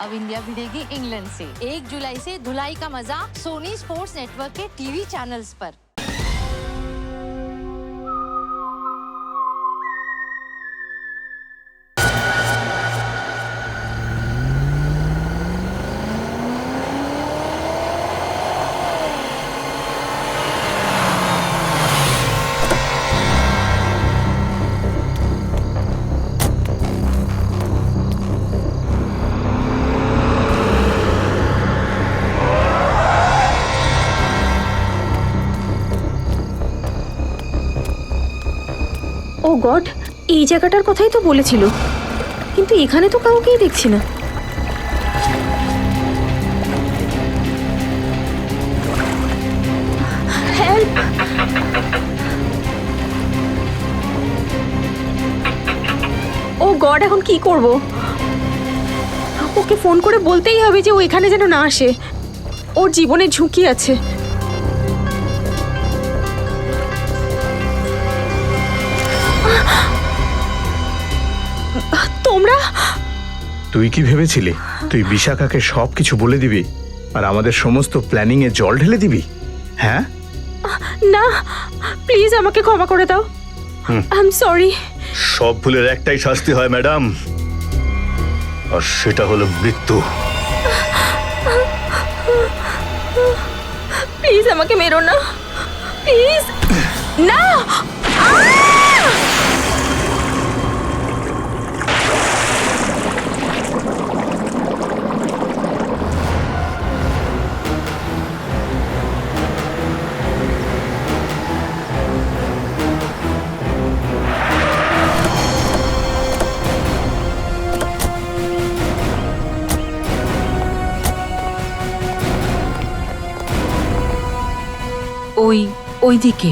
अब India भिड़ेगी England से। 1 जुलाई से धुलाई का मजा सोनी स्पोर्ट्स नेटवर्क के टीवी चैनल्स पर। ও গড, এই জায়গাটার কথাই তো বলেছিল, কিন্তু এখানে তো কাউকেই দেখছি না। হেল্প! ও গড, এখন কি করব? ওকে ফোন করে বলতেই হবে যে ও এখানে যেন না আসে, ওর জীবনের ঝুঁকি আছে। তোমরা? তুই কি ভেবেছিলি তুই বিশাখাকে সবকিছু বলে দিবি আর আমাদের সমস্ত প্ল্যানিং এ জল ঢেলে দিবি? হ্যাঁ না, প্লিজ আমাকে ক্ষমা করে দাও। I am sorry. সব ভুলের একটাই শাস্তি হয় ম্যাডাম, আর সেটা হলো মৃত্যু। প্লিজ আমাকে মেরো না, প্লিজ না। ওইদিকে।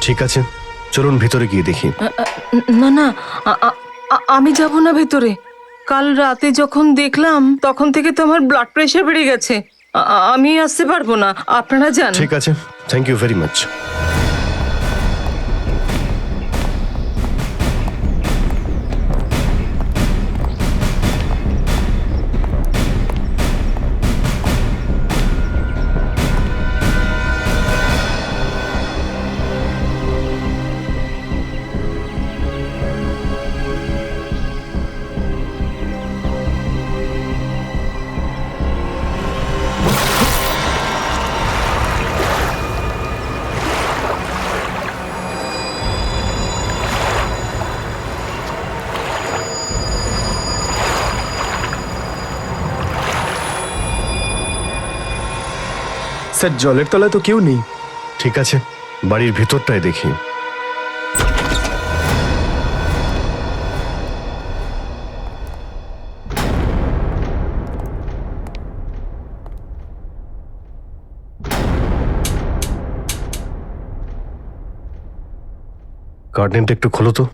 ঠিক আছে, চলুন ভিতরে গিয়ে দেখি। না না, আমি যাব না ভেতরে। কাল রাতে যখন দেখলাম তখন থেকে তো আমার ব্লাড প্রেশার বেড়ে গেছে। আমি আসতে পারবো না, আপনারা যান। ঠিক আছে, thank you very much. Sir, জলের তলায় তো কেউ নেই। ঠিক আছে, বাড়ির ভিতরটায় দেখি। কার্টেনটা একটু খোলো তো।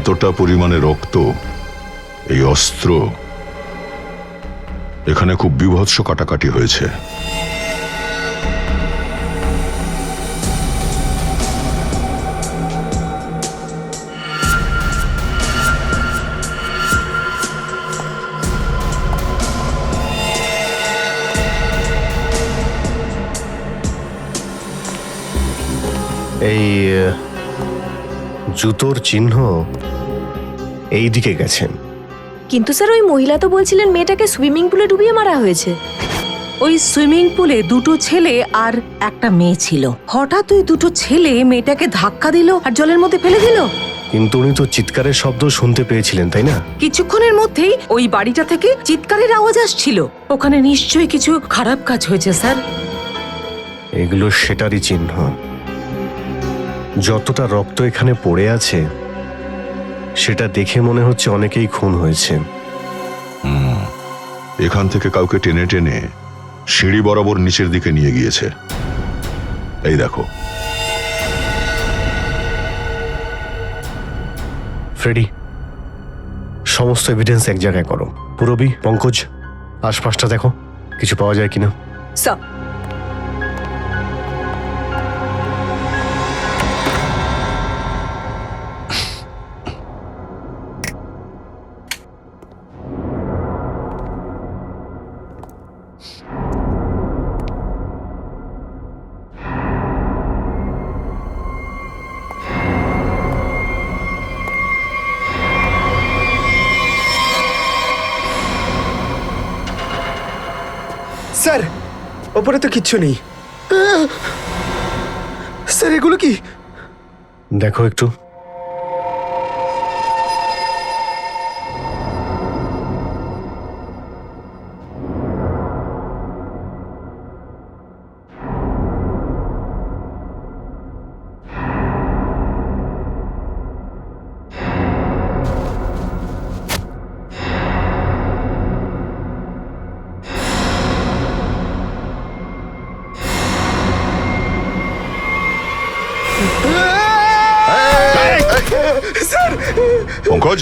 এতটা পরিমাণে রক্ত, এই অস্ত্র, এখানে খুব বীভৎস কাটাকাটি হয়েছে। এই জুতোর চিহ্ন এই দিকে গেছেন। কিন্তু স্যার, ওই মহিলা তো বলছিলেন মেয়েটাকে সুইমিং পুলে ডুবিয়ে মারা হয়েছে। ওই সুইমিং পুলে দুটো ছেলে আর একটা মেয়ে ছিল। হঠাৎ ওই দুটো ছেলে মেয়েটাকে ধাক্কা দিল আর জলের মধ্যে ফেলে দিল। কিন্তু উনি তো চিৎকারের শব্দ শুনতে পেয়েছিলেন, তাই না? কিছুক্ষণের মধ্যেই ওই বাড়িটা থেকে চিৎকারের আওয়াজ আসছিল। ওখানে নিশ্চয়ই কিছু খারাপ কাজ হয়েছে স্যার। এগুলো সেটারই চিহ্ন। যতটা রক্ত এখানে পড়ে আছে সেটা দেখে মনে হচ্ছে অনেকেই খুন হয়েছে। এখান থেকে কাউকে টেনে টেনে সিঁড়ি বরাবর নিচের দিকে নিয়ে গিয়েছে। এই দেখো। ফ্রেডি, সমস্ত এভিডেন্স এক জায়গায় করো। পুরবী, পঙ্কজ, আশপাশটা দেখো, কিছু পাওয়া যায় কিনা। স্যার, স্যার, ওপরে তো কিচ্ছু নেই। স্যার, এগুলো কি? দেখো একটু। স্যার, পঙ্কজ,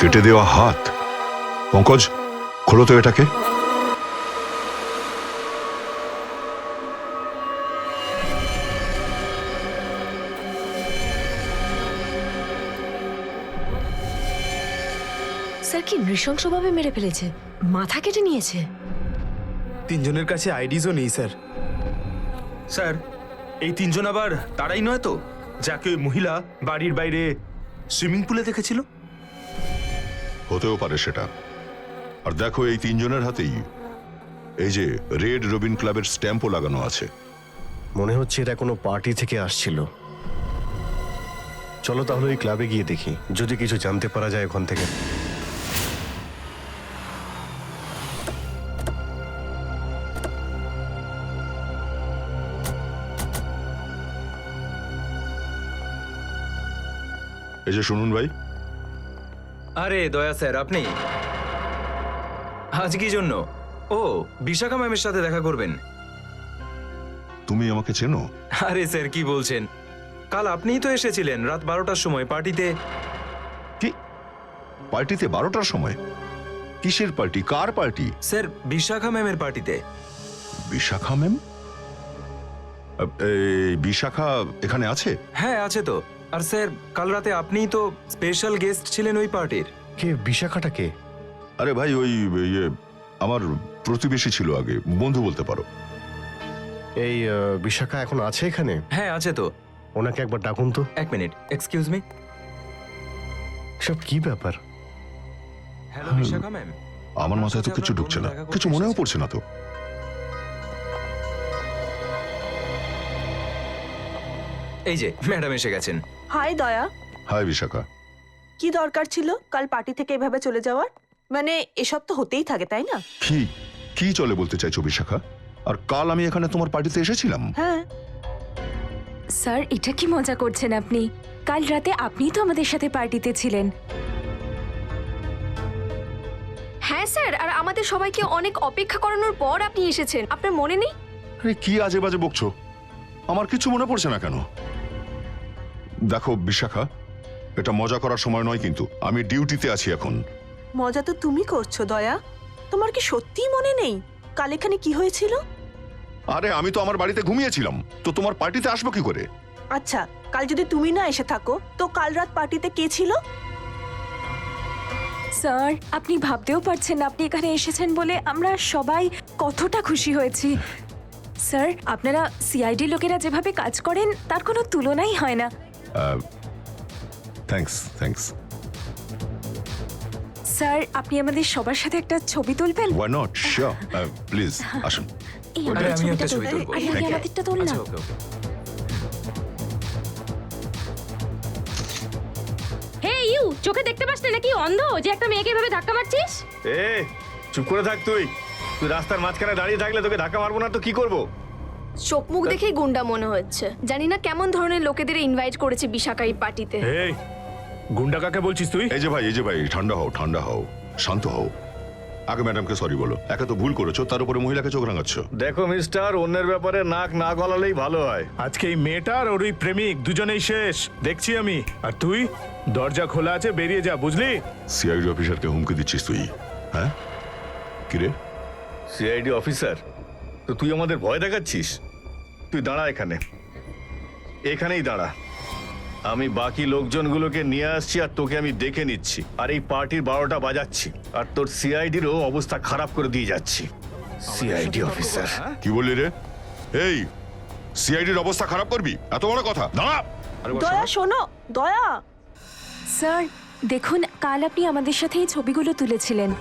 কেটে দেওয়া হাত। পঙ্কজ, খোলো তো এটাকে। স্যার কি নৃশংসভাবে মেরে ফেলেছে? মাথা কেটে নিয়েছে? তিনজনের কাছে আইডিজও নেই স্যার। স্যার, এই তিনজন আবার তারাই নয় তো যাকে ওই মহিলা বাড়ির বাইরে সুইমিং পুলে দেখেছিল? হতেও পারে সেটা। আর দেখো, এই তিনজনের হাতেই এই যে রেড রবিন ক্লাবের স্ট্যাম্পও লাগানো আছে। মনে হচ্ছে এরা কোনো পার্টি থেকে আসছিল। চলো তাহলে ওই ক্লাবে গিয়ে দেখি, যদি কিছু জানতে পারা যায় ওখান থেকে। এই যে শুনুন ভাই। আরে দয়া স্যার, আপনি আজ কি জন্য? ও, বিশাখা ম্যামের সাথে দেখা করবেন? তুমি আমাকে চেনো? আরে স্যার, কি বলছেন? কাল আপনিই তো এসেছিলেন রাত 12টার সময় পার্টিতে। কি পার্টিতে? 12টার সময়? কিসের পার্টি? কার পার্টি? স্যার, বিশাখা ম্যামের পার্টিতে। বিশাখা ম্যাম? এই বিশাখা এখানে আছে? হ্যাঁ, আছে তো। আর স্যার, কাল রাতে আপনিই তো স্পেশাল গেস্ট ছিলেন ওই পার্টির। কে বিশাখাটা? কে? আরে ভাই, ওই আমার প্রতিবেশী ছিল আগে, বন্ধু বলতে পারো। এই বিশাখা এখন আছে এখানে? হ্যাঁ, আছে তো। ওনাকে একবার ডাকুন তো। এক মিনিট, এক্সকিউজ মি। সব কি ব্যাপার? Hello Bishakha ma'am. আমার মাথায় তো কিছু ঢুকছে না, কিছু মনেও পড়ছে না তো। এই যে ম্যাডাম এসে গেছেন। হাই দয়া, হাই বিশাখা। কি দরকার ছিল কাল পার্টি থেকে এভাবে চলে যাওয়ার? মানে এসব তো হতেই থাকে, তাই না? কি কি চলে বলতে চাইছো বিশাখা? আর কাল আমি এখানে তোমার পার্টিতে এসেছিলাম। হ্যাঁ। স্যার, এটা কি মজা করছেন আপনি? কাল রাতে আপনিই তো আমাদের সাথে পার্টিতে ছিলেন। হ্যাঁ স্যার, আর আমাদের সবাইকে অনেক অপেক্ষা করানোর পর আপনি এসেছেন, আপনার মনে নেই? আরে কি আজে বাজে বকছো? আমার কিছু মনে পড়ছে না কেন? দেখো বিশাখা, এটা মজা করার সময় নয়, কিন্তু আমি ডিউটিতে আছি এখন। মজা তো তুমি করছো দয়া। তোমার কি সত্যিই মনে নেই কাল এখানে কি হয়েছিল? আরে আমি তো আমার বাড়িতে ঘুমিয়েছিলাম, তো তোমার পার্টিতে আসবো কি করে? আচ্ছা, কাল যদি তুমি না এসে থাকো তো কাল রাত পার্টিতে কে ছিল? স্যার, আপনি ভাবতেও পারছেন না আপনি এখানে এসেছেন বলে আমরা সবাই কতটা খুশি হয়েছি। স্যার, আপনারা সিআইডি লোকেরা যেভাবে কাজ করেন তার কোনো তুলনাই হয় না। থ্যাঙ্কস। স্যার আপনি আমাদের সবার সাথে একটা ছবি তুলবেন? ওয়াই নট, শিওর, প্লিজ আসুন। এই আরে, আমাদের আমি একটা ছবিটা ছবি তুল। তুলবো। আরে, আগে আমাদেরটা তোল না। ওকে ওকে। হে ইউ, চোখে দেখতে পাস না নাকি অন্ধ যে একটা মেয়েকে এভাবে ধাক্কা মারছিস? এ চুপ করে থাক তুই। তুই রাস্তার মাঝখানে দাঁড়িয়ে থাকলে তোকে ধাক্কা মারবো না তো কি করবো? চোখ মুখ দেখেই গুন্ডা মনে হচ্ছে। জানি না কেমন ধরনের লোকেদের ইনভাইট করেছে বিশাখা এই পার্টিতে। এই গুন্ডা কাকে বলছিস তুই? এই যে ভাই ঠান্ডা হও, শান্ত হও। আগে ম্যাডামকে সরি বলো, একে তো ভুল করেছো, তার উপরে মহিলাকে চোখ রাঙাচ্ছ। দেখো মিস্টার, অন্যের ব্যাপারে নাক না গলালেই ভালো হয়। আজকে এই মেয়েটার ওর ওই প্রেমিক দুজনেই শেষ দেখছি আমি। আর তুই দরজা খোলা আছে, বেরিয়ে যা, বুঝলি? সিআইডি অফিসারকে হুমকি দিচ্ছিস তুই? হ্যাঁ কিরে? সিআইডি অফিসার তো তুই আমাদের ভয় দেখাচ্ছিস? তুই দাঁড়া এখানেই দাঁড়া। আমি বাকি লোকজনগুলোকে নিয়ে আসছি আর তোকে আমি দেখে নিচ্ছি। আর এই পার্টির 12টা বাজাচ্ছি আর তোর সিআইডিরও অবস্থা খারাপ করে দিয়ে যাচ্ছি। সিআইডি অফিসার কি বললি রে? এই সিআইডির অবস্থা খারাপ করবি? এত বড় কথা, দাঁড়া। দয়া শোনো, দয়া। স্যার দেখুন, কাল আপনি আমাদের সাথে এই ছবিগুলো তুলেছিলেন।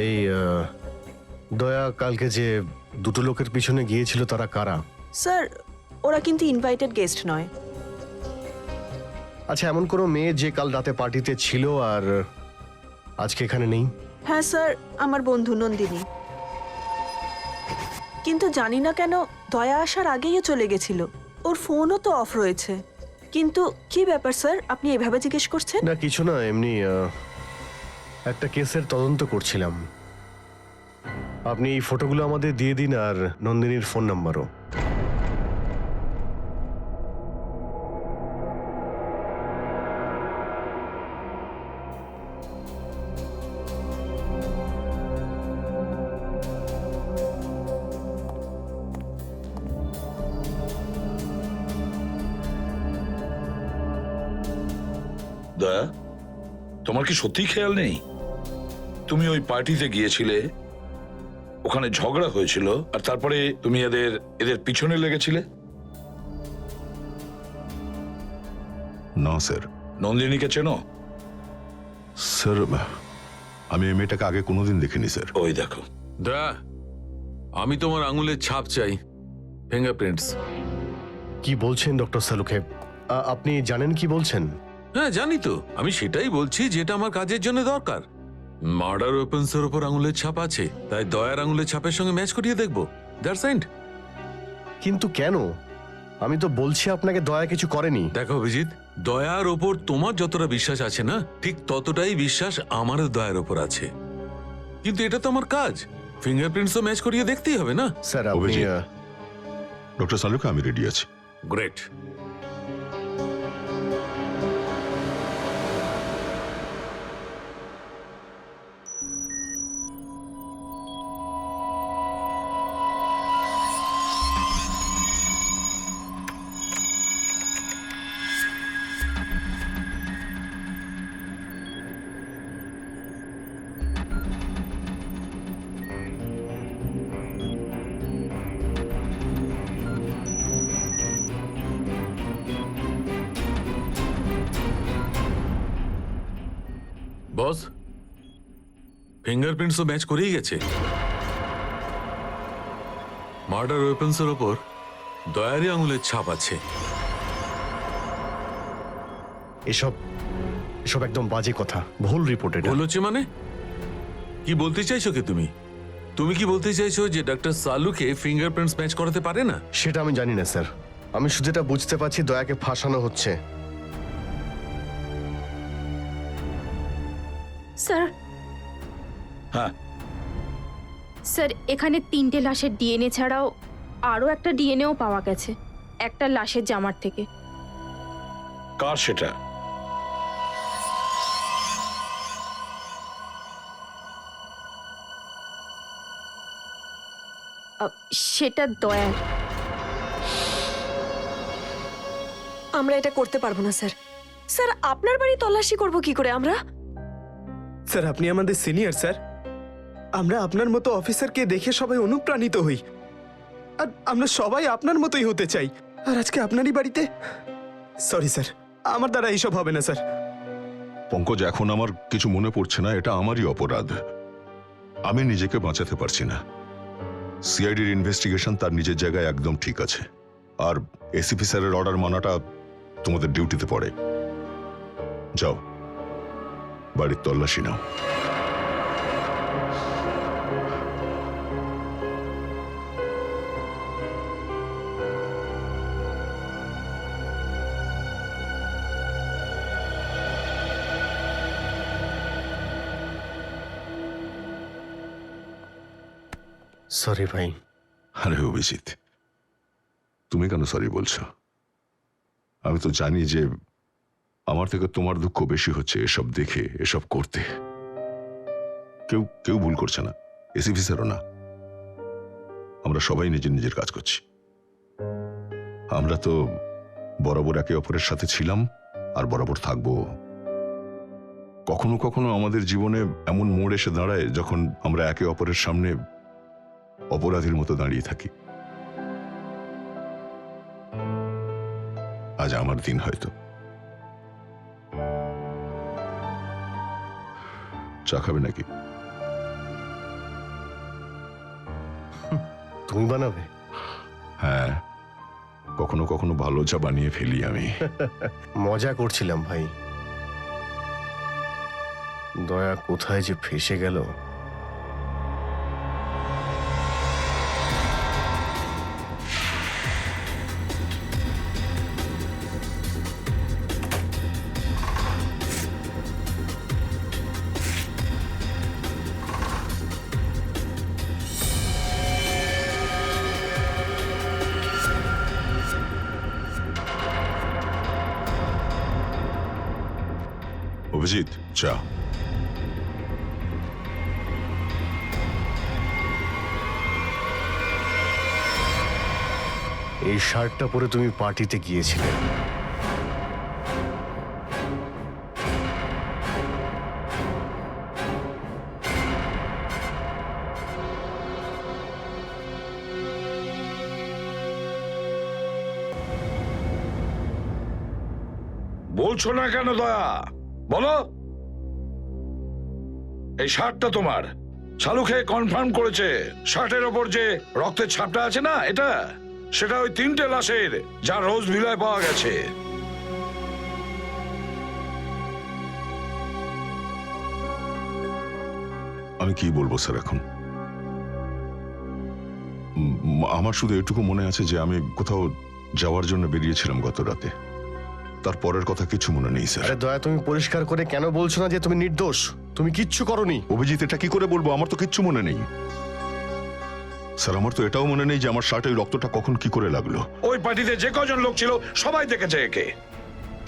এই দয়া কালকে যে দুটো লোকের পিছনে গিয়েছিল তারা কারা? স্যার ওরা কিন্তু ইনভাইটেড গেস্ট নয়। আচ্ছা, এমন কোনো মেয়ে যে কাল রাতে পার্টিতে ছিল আর আজকে এখানে নেই? হ্যাঁ স্যার, আমার বন্ধু নন্দিনী। কিন্তু জানি না কেন দয়া আসার আগেই চলে গেছিল। ওর ফোনও তো অফ রয়েছে। কিন্তু কি ব্যাপার স্যার, আপনি এভাবে জিজ্ঞেস করছেন? না কিছু না, এমনি একটা কেসের তদন্ত করছিলাম। আপনি এই ফটোগুলো আমাদের দিয়ে দিন আর নন্দিনীর ফোন নাম্বারও। দয়া, তোমার কি সত্যি খেয়াল নেই? তুমি ওই পার্টিতে গিয়েছিলে, ওখানে ঝগড়া হয়েছিল আর তারপরে তুমি এদের পিছনে লেগেছিলে? না স্যার। নন্দিনীকে চেনো? স্যার আমি এই মেয়েটাকে আগে কোনোদিন দেখিনি স্যার। ওই দেখো। দয়া, আমি তোমার আঙুলের ছাপ চাই, ফিঙ্গারপ্রিন্টস। কি বলছেন ডক্টর সালুখে? আপনি জানেন কি বলছেন? হ্যাঁ জানি তো, আমি সেটাই বলছি যেটা আমার কাজের জন্য দরকার। মার্ডার ওয়েপন্স এর উপর আঙুলের ছাপ আছে, তাই দয়ার আঙুলের ছাপের সঙ্গে ম্যাচ করিয়ে দেখবো। That's it. কিন্তু কেন? আমি তো বলছি আপনাকে দয়া কিছু করেনি। দেখো অভিজিৎ, দয়ার ওপর তোমার যতটা বিশ্বাস আছে না, ঠিক ততটাই বিশ্বাস আমারও দয়ার ওপর আছে। কিন্তু এটা তো আমার কাজ, ফিঙ্গারপ্রিন্টসও ম্যাচ করিয়ে দেখতেই হবে না? স্যার আপনি অভিজিৎ, ডক্টর সালুকে আমি রেডি আছি। গ্রেট। বস, ফিঙ্গারপ্রিন্টসও ম্যাচ করেই গেছে। মার্ডার ওয়েপন্সের ওপর দয়ারই আঙুলের ছাপ আছে। এসব এসব একদম বাজে কথা, ভুল রিপোর্ট এটা। ভুল হচ্ছে মানে? কি বলতে চাইছো কি তুমি? তুমি কি বলতে চাইছো যে ডক্টর সালুকে ফিঙ্গারপ্রিন্টস ম্যাচ করাতে পারে না? সেটা আমি জানি না স্যার, আমি শুধু এটা বুঝতে পারছি দয়াকে ফাঁসানো হচ্ছে। স্যার, হ্যাঁ স্যার এখানে 3টে লাশের ডিএনএ ছাড়াও আরও একটা ডিএনএও পাওয়া গেছে একটা লাশের জামার থেকে। কার সেটা? সেটা দয়ার। আমরা এটা করতে পারবো না স্যার। স্যার আপনার বাড়ি তল্লাশি করব কি করে আমরা? স্যার আপনি আমাদের সিনিয়র স্যার, আমরা আপনার মতো অফিসারকে দেখে সবাই অনুপ্রাণিত হই, আর আমরা সবাই আপনার মতোই হতে চাই। আর আজকে আপনারই বাড়িতে, সরি স্যার, আমার দ্বারা এইসব হবে না স্যার। পঙ্কজ, এখন আমার কিছু মনে পড়ছে না, এটা আমারই অপরাধ। আমি নিজেকে বাঁচাতে পারছি না। সিআইডির ইনভেস্টিগেশন তার নিজের জায়গায় একদম ঠিক আছে, আর এসিপি স্যারের অর্ডার মানাটা তোমাদের ডিউটিতে পড়ে। যাও, বাড়ির তল্লাশি নাও। সরি ভাই। আরে অভিজিৎ, তুমি কেন সরি বলছো? আমি তো জানি যে আমার থেকে তোমার দুঃখ বেশি হচ্ছে এসব দেখে, এসব করতে। কেউ কেউ ভুল করছে না, এসিপি স্যারও না। আমরা সবাই নিজের নিজের কাজ করছি। আমরা তো বরাবর একে অপরের সাথে ছিলাম আর বরাবর থাকবো। কখনো কখনো আমাদের জীবনে এমন মোড় এসে দাঁড়ায় যখন আমরা একে অপরের সামনে অপরাধীর মতো দাঁড়িয়ে থাকি। আজ আমার দিন হয়তো। চা খাবে নাকি? তুমি বানাবে? হ্যাঁ, কখনো কখনো ভালো চা বানিয়ে ফেলি আমি। মজা করছিলাম ভাই। দয়া কোথায় যে ফেসে গেল। অভিজিৎ, চা। এই শার্টটা পরে তুমি পার্টিতে গিয়েছিলে। বলছো না কেন দয়া? বলো। এই শার্টটা তোমার। শালু খেয়ে কনফার্ম করেছে শার্টের ওপর যে রক্তের ছাপটা আছে না, এটা সেটা ওই 3টে লাশের যা রোজ ভিলায় পাওয়া গেছে। আমি কি বলবো স্যার এখন? আমার শুধু এটুকু মনে আছে যে আমি কোথাও যাওয়ার জন্য বেরিয়েছিলাম গত রাতে। তারপরের কথা কিছু মনে নেই স্যার। আরে দয়া, তুমি পরিষ্কার করে কেন বলছো না যে তুমি নির্দোষ? তুমি কিচ্ছু করোনি। অভিজিৎ, এটা কি করে বলবো? আমার তো কিচ্ছু মনে নেই স্যার। আমার তো এটাও মনে নেই যে আমার শার্টে রক্তটা কখন কি করে লাগলো। ওই পার্টিতে যে কজন লোক ছিল সবাই দেখেছে একে।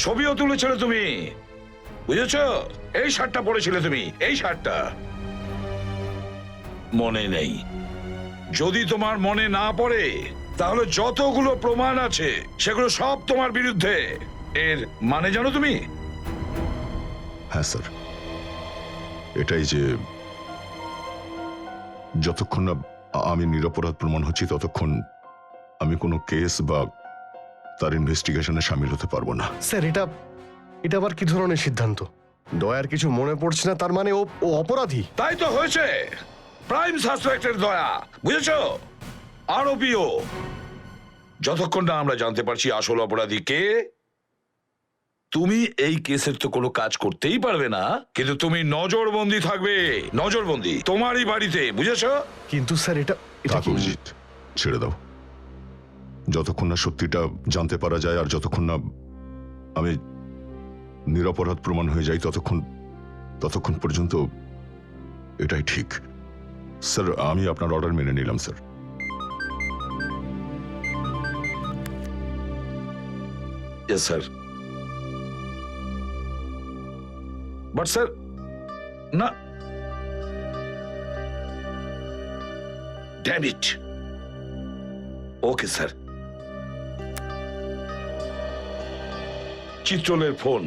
ছবিও তুলেছিল তুমি, বুঝেছ? এই শার্টটা পরেছিলে তুমি, এই শার্টটা। মনে নেই? যদি তোমার মনে না পড়ে তাহলে যতগুলো প্রমাণ আছে সেগুলো সব তোমার বিরুদ্ধে। এর মানে জানো তুমি? হ্যাঁ স্যার, এটাই যে যতক্ষণ না আমি নিরপরাধ প্রমাণ হচ্ছি ততক্ষণ আমি কোনো কেস বা তার ইনভেস্টিগেশনে সামিল হতে পারবো না। স্যার, এটা আবার কি ধরনের সিদ্ধান্ত? দয়ার কিছু মনে পড়ছে না তার মানে ও অপরাধী? তাই তো হয়েছে। প্রাইম সাসপেক্টের দয়া, বুঝেছো? আরোপিও। যতক্ষণ না আমরা জানতে পারছি আসল অপরাধী কে, তুমি এই কেসের তো কোনো কাজ করতেই পারবে না। কিন্তু তুমি নজরবন্দি থাকবে, নজরবন্দি তোমারই বাড়িতে, বুঝেছো? কিন্তু স্যার এটা অভিজিৎ, ছেড়ে দাও। যতক্ষণ না সত্যিটা জানতে পারা যায় আর যতক্ষণ না আমি নিরপরাধ প্রমাণ হয়ে যাই ততক্ষণ পর্যন্ত এটাই ঠিক। স্যার, আমি আপনার অর্ডার মেনে নিলাম sir. Yes sir. But sir, না, ড্যাম ইট। Okay sir. চিত্রলের ফোন।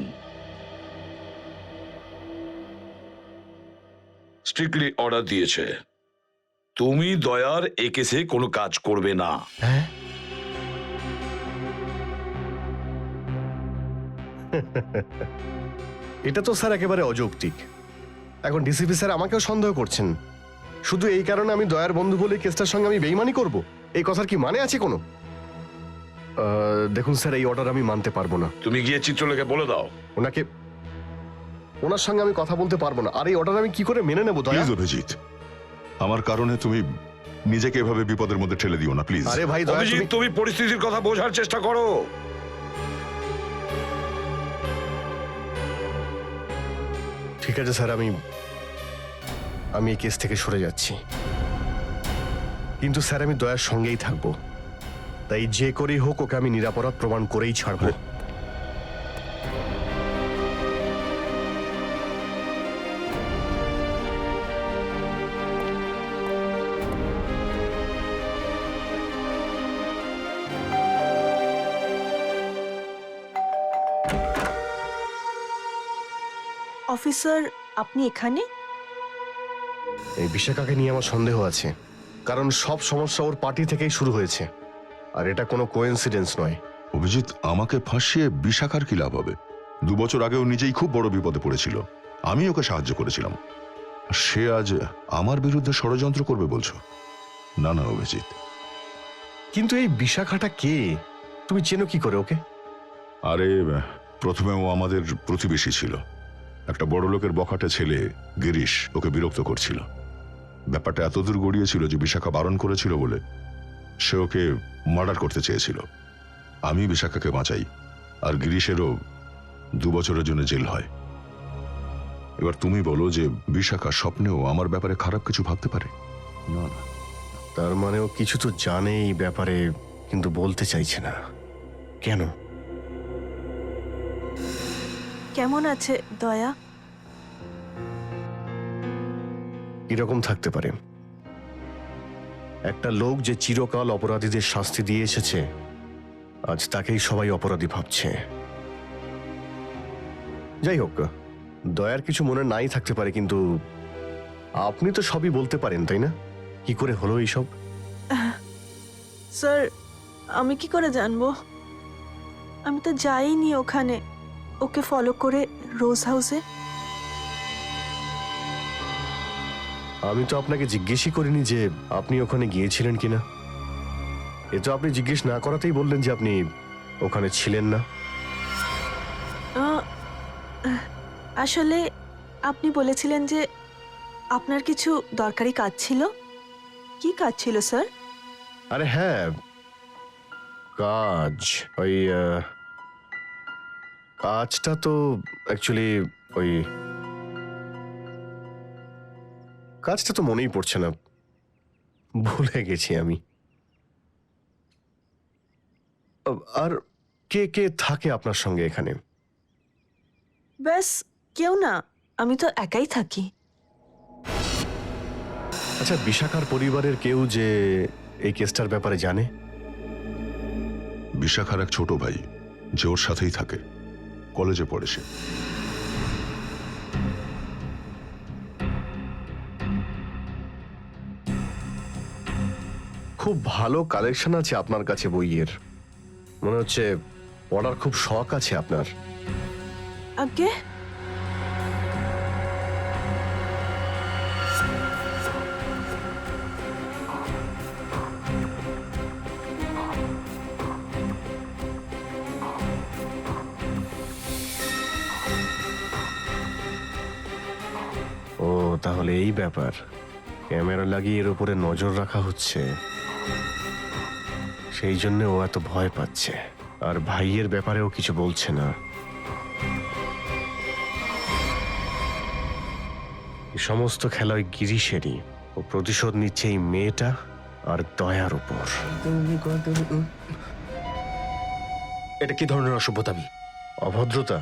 স্ট্রিক্টলি অর্ডার দিয়েছে তুমি দয়ার এ কেসে কোনো কাজ করবে না। হ্যাঁ এটা তো স্যার একেবারে অযৌক্তিক। এখন ডিসিপি স্যার আমাকেও সন্দেহ করছেন শুধু এই কারণে আমি দয়ার বন্ধু বলে কেসটার সঙ্গে আমি বেইমানি করব? এই কথার কি মানে আছে কোনো? দেখুন স্যার, এই অর্ডার আমি মানতে পারবো না। তুমি গিয়ে চিত্রলেখে বলে দাও ওনাকে, ওনার সঙ্গে আমি কথা বলতে পারবো না। আর এই অর্ডার আমি কি করে মেনে নেবো? দয়া, প্লিজ অভিজিৎ, আমার কারণে তুমি নিজেকে এভাবে বিপদের মধ্যে ঠেলে দিও না প্লিজ। আরে ভাই দয়া, অভিজিৎ, তুমি পরিস্থিতির কথা বোঝার চেষ্টা করো। ঠিক আছে স্যার, আমি এই কেস থেকে সরে যাচ্ছি, কিন্তু স্যার আমি দয়ার সঙ্গেই থাকবো। তাই যে করেই হোক ওকে আমি নিরাপরাধ প্রমাণ করেই ছাড়বো। অফিসার, আপনি এখানে? এই বিশাখাকে নিয়ে আমার সন্দেহ আছে, কারণ সব সমস্যা ওর পার্টি থেকেই শুরু হয়েছে, আর এটা কোনো কোইন্সিডেন্স নয়। অভিজিৎ, আমাকে ফাঁসিয়ে বিশাখার কি লাভ হবে? 2 বছর আগেও নিজেই খুব বড় বিপদে পড়েছিল, আমি ওকে সাহায্য করেছিলাম। সে আজ আমার বিরুদ্ধে ষড়যন্ত্র করবে বলছো? না না অভিজিৎ। কিন্তু এই বিশাখাটা কে? তুমি চেনো কি করে ওকে? আরে প্রথমে ও আমাদের প্রতিবেশী ছিল। একটা বড় লোকের বখাটে ছেলে গিরিশ ওকে বিরক্ত করছিল। ব্যাপারটা এতদূর গড়িয়েছিল যে বিশাখা বারণ করেছিল বলে সে ওকে মার্ডার করতে চেয়েছিল। আমি বিশাখাকে বাঁচাই, আর গিরিশেরও 2 বছরের জন্য জেল হয়। এবার তুমি বলো যে বিশাখা স্বপ্নেও আমার ব্যাপারে খারাপ কিছু ভাবতে পারে? না না। তার মানে ও কিছু তো জানে এই ব্যাপারে, কিন্তু বলতে চাইছে না কেন? কেমন আছে দয়া? এরকম থাকতে পারে, একটা লোক যে চিরকাল অপরাধীদের শাস্তি দিয়ে এসেছে, আজ তাকেই সবাই অপরাধী ভাবছে। যাই হোক, দয়ার কিছু মনে নাই থাকতে পারে, কিন্তু আপনি তো সবই বলতে পারেন, তাই না? কি করে হলো এইসব? স্যার, আমি কি করে জানবো? আমি তো যাইনি ওখানে ওকে ফলো করে রোজ হাউসে। আমি তো আপনাকে জিজ্ঞেসই করিনি যে আপনি ওখানে গিয়েছিলেন কিনা। এ তো আপনি জিজ্ঞেস না করাতেই বললেন যে আপনি ওখানে ছিলেন না। আসলে আপনি বলেছিলেন যে আপনার কিছু দরকারি কাজ ছিল। কি কাজ ছিল স্যার? আরে হ্যাঁ, কাজ, ওই কাজটা তো অ্যাকচুয়ালি ওই কাজটা তো মনেই পড়ছে না, ভুলে গেছি আমি। আর কে কে থাকে আপনার সঙ্গে এখানে? ব্যাস কেউ না, আমি তো একাই থাকি। আচ্ছা, বিশাখার পরিবারের কেউ যে এই কেসটার ব্যাপারে জানে? বিশাখার এক ছোট ভাই যে ওর সাথেই থাকে, কলেজে পড়ে সে। খুব ভালো কালেকশন আছে আপনার কাছে বইয়ের, মনে হচ্ছে পড়ার খুব শখ আছে আপনার। আগে ও, তাহলে এই ব্যাপার। ক্যামেরা লাগিয়ে এর উপরে নজর রাখা হচ্ছে, সেই জন্য ও এত ভয় পাচ্ছে, আর ভাইয়ের ব্যাপারেও কিছু বলছে না। এই সমস্ত খেলা ওই গিরিশেরই। ও প্রতিশোধ নিচ্ছে এই মেয়েটা আর দয়ার উপর। এটা কি ধরনের অসভ্যতামি? অভদ্রতা?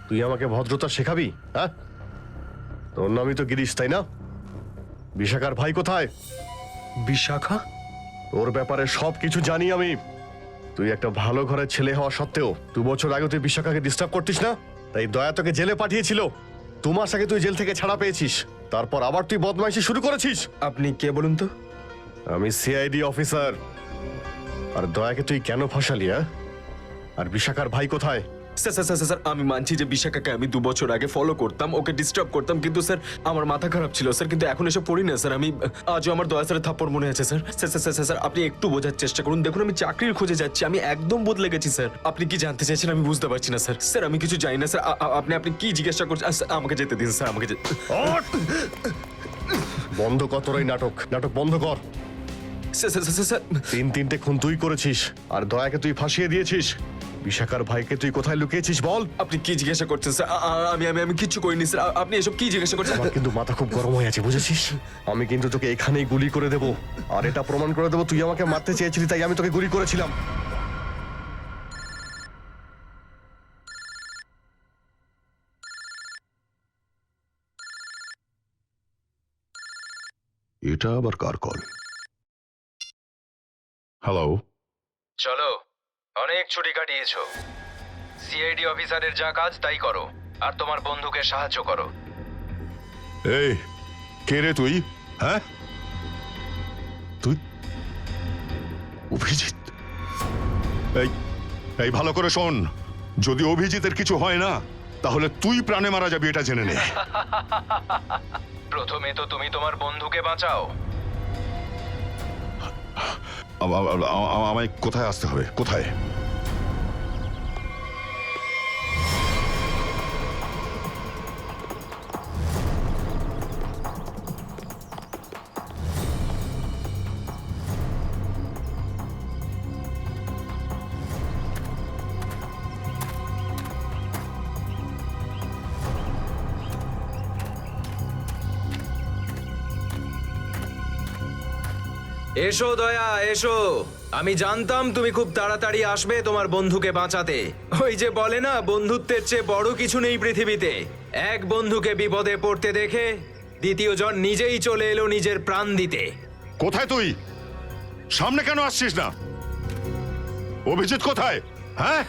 তুই আমাকে ভদ্রতা শেখাবি? হ্যাঁ, তোর নামই তো গিরিশ, তাই না? বিশাখার ভাই কোথায়? বিশাখা? তোর ব্যাপারে সব কিছু জানি আমি। তুই একটা ভালো ঘরের ছেলে হওয়া সত্ত্বেও 2 বছর আগে তুই বিশাখাকে ডিস্টার্ব করতিস না, তাই দয়া তোকে জেলে পাঠিয়েছিল। 2 মাস আগে তুই জেল থেকে ছাড়া পেয়েছিস। তারপর আবার তুই বদমাইশি শুরু করেছিস। আপনি কে বলুন তো? আমি সিআইডি অফিসার। আর দয়াকে তুই কেন ফাঁসালি? আর বিশাখার ভাই কোথায়? স্যার স্যার স্যার স্যার, আমি মানছি যে বিশাখাকে আমি 2 বছর আগে ফলো করতাম, ওকে ডিস্টার্ব করতাম, কিন্তু স্যার আমার মাথা খারাপ ছিল স্যার। কিন্তু এখন এসব করি না স্যার। আমি আজও আমার দয়া স্যারের থাপ্পড় মনে আছে sir. Sir sir sir sir, আপনি একটু বোঝার চেষ্টা করুন। দেখুন আমি চাকরির খোঁজে যাচ্ছি, আমি একদম বদলে গেছি স্যার। আপনি কি জানতে চাইছেন আমি বুঝতে পারছি না স্যার। স্যার আমি কিছু জানি না স্যার। আপনি কি জিজ্ঞাসা করছেন? আমাকে যেতে দিন স্যার, আমাকে বন্ধ কর তোর এই নাটক। নাটক বন্ধ কর। স্যার স্যার স্যার স্যার 3-3টে খুন তুই করেছিস, আর দয়াকে তুই ফাঁসিয়ে দিয়েছিস। বিশাখার ভাইকে তুই কোথায় লুকিয়েছিস বল? আপনি কি জিজ্ঞাসা করছেন স্যার? আমি কিছু করিনি স্যার। আপনি এসব কি জিজ্ঞাসা করছেন? আমার কিন্তু মাথা খুব গরম হয়ে আছে, বুঝেছিস? আমি কিন্তু তোকে এখানেই গুলি করে দেবো, আর এটা প্রমাণ করে দেবো তুই আমাকে মারতে চেয়েছিলি, তাই আমি তোকে গুলি করেছিলাম। এটা আবার কার কল? হ্যালো, চলো, অনেক ছুটি কাটিয়েছো। সিআইডি অফিসারের যা কাজ তাই করো, আর তোমার বন্ধুকে সাহায্য করো। এই কে রে তুই? হ্যাঁ, তুই অভিজিৎ? এই এই ভালো করে শোন, যদি অভিজিতের কিছু হয় না তাহলে তুই প্রাণে মারা যাবি, এটা জেনে নে। প্রথমে তো তুমি তোমার বন্ধুকে বাঁচাও। আমায় কোথায় আসতে হবে? কোথায়? এসো দয়া, এসো। আমি জানতাম তুমি খুব তাড়াতাড়ি আসবে তোমার বন্ধুকে বাঁচাতে। ওই যে বলে না, বন্ধুত্বের চেয়ে বড় কিছু নেই পৃথিবীতে। এক বন্ধুকে বিপদে পড়তে দেখে দ্বিতীয় জন নিজেই চলে এলো নিজের প্রাণ দিতে। কোথায় তুই? সামনে কেন আসছিস না? অভিজিৎ কোথায়? হ্যাঁ,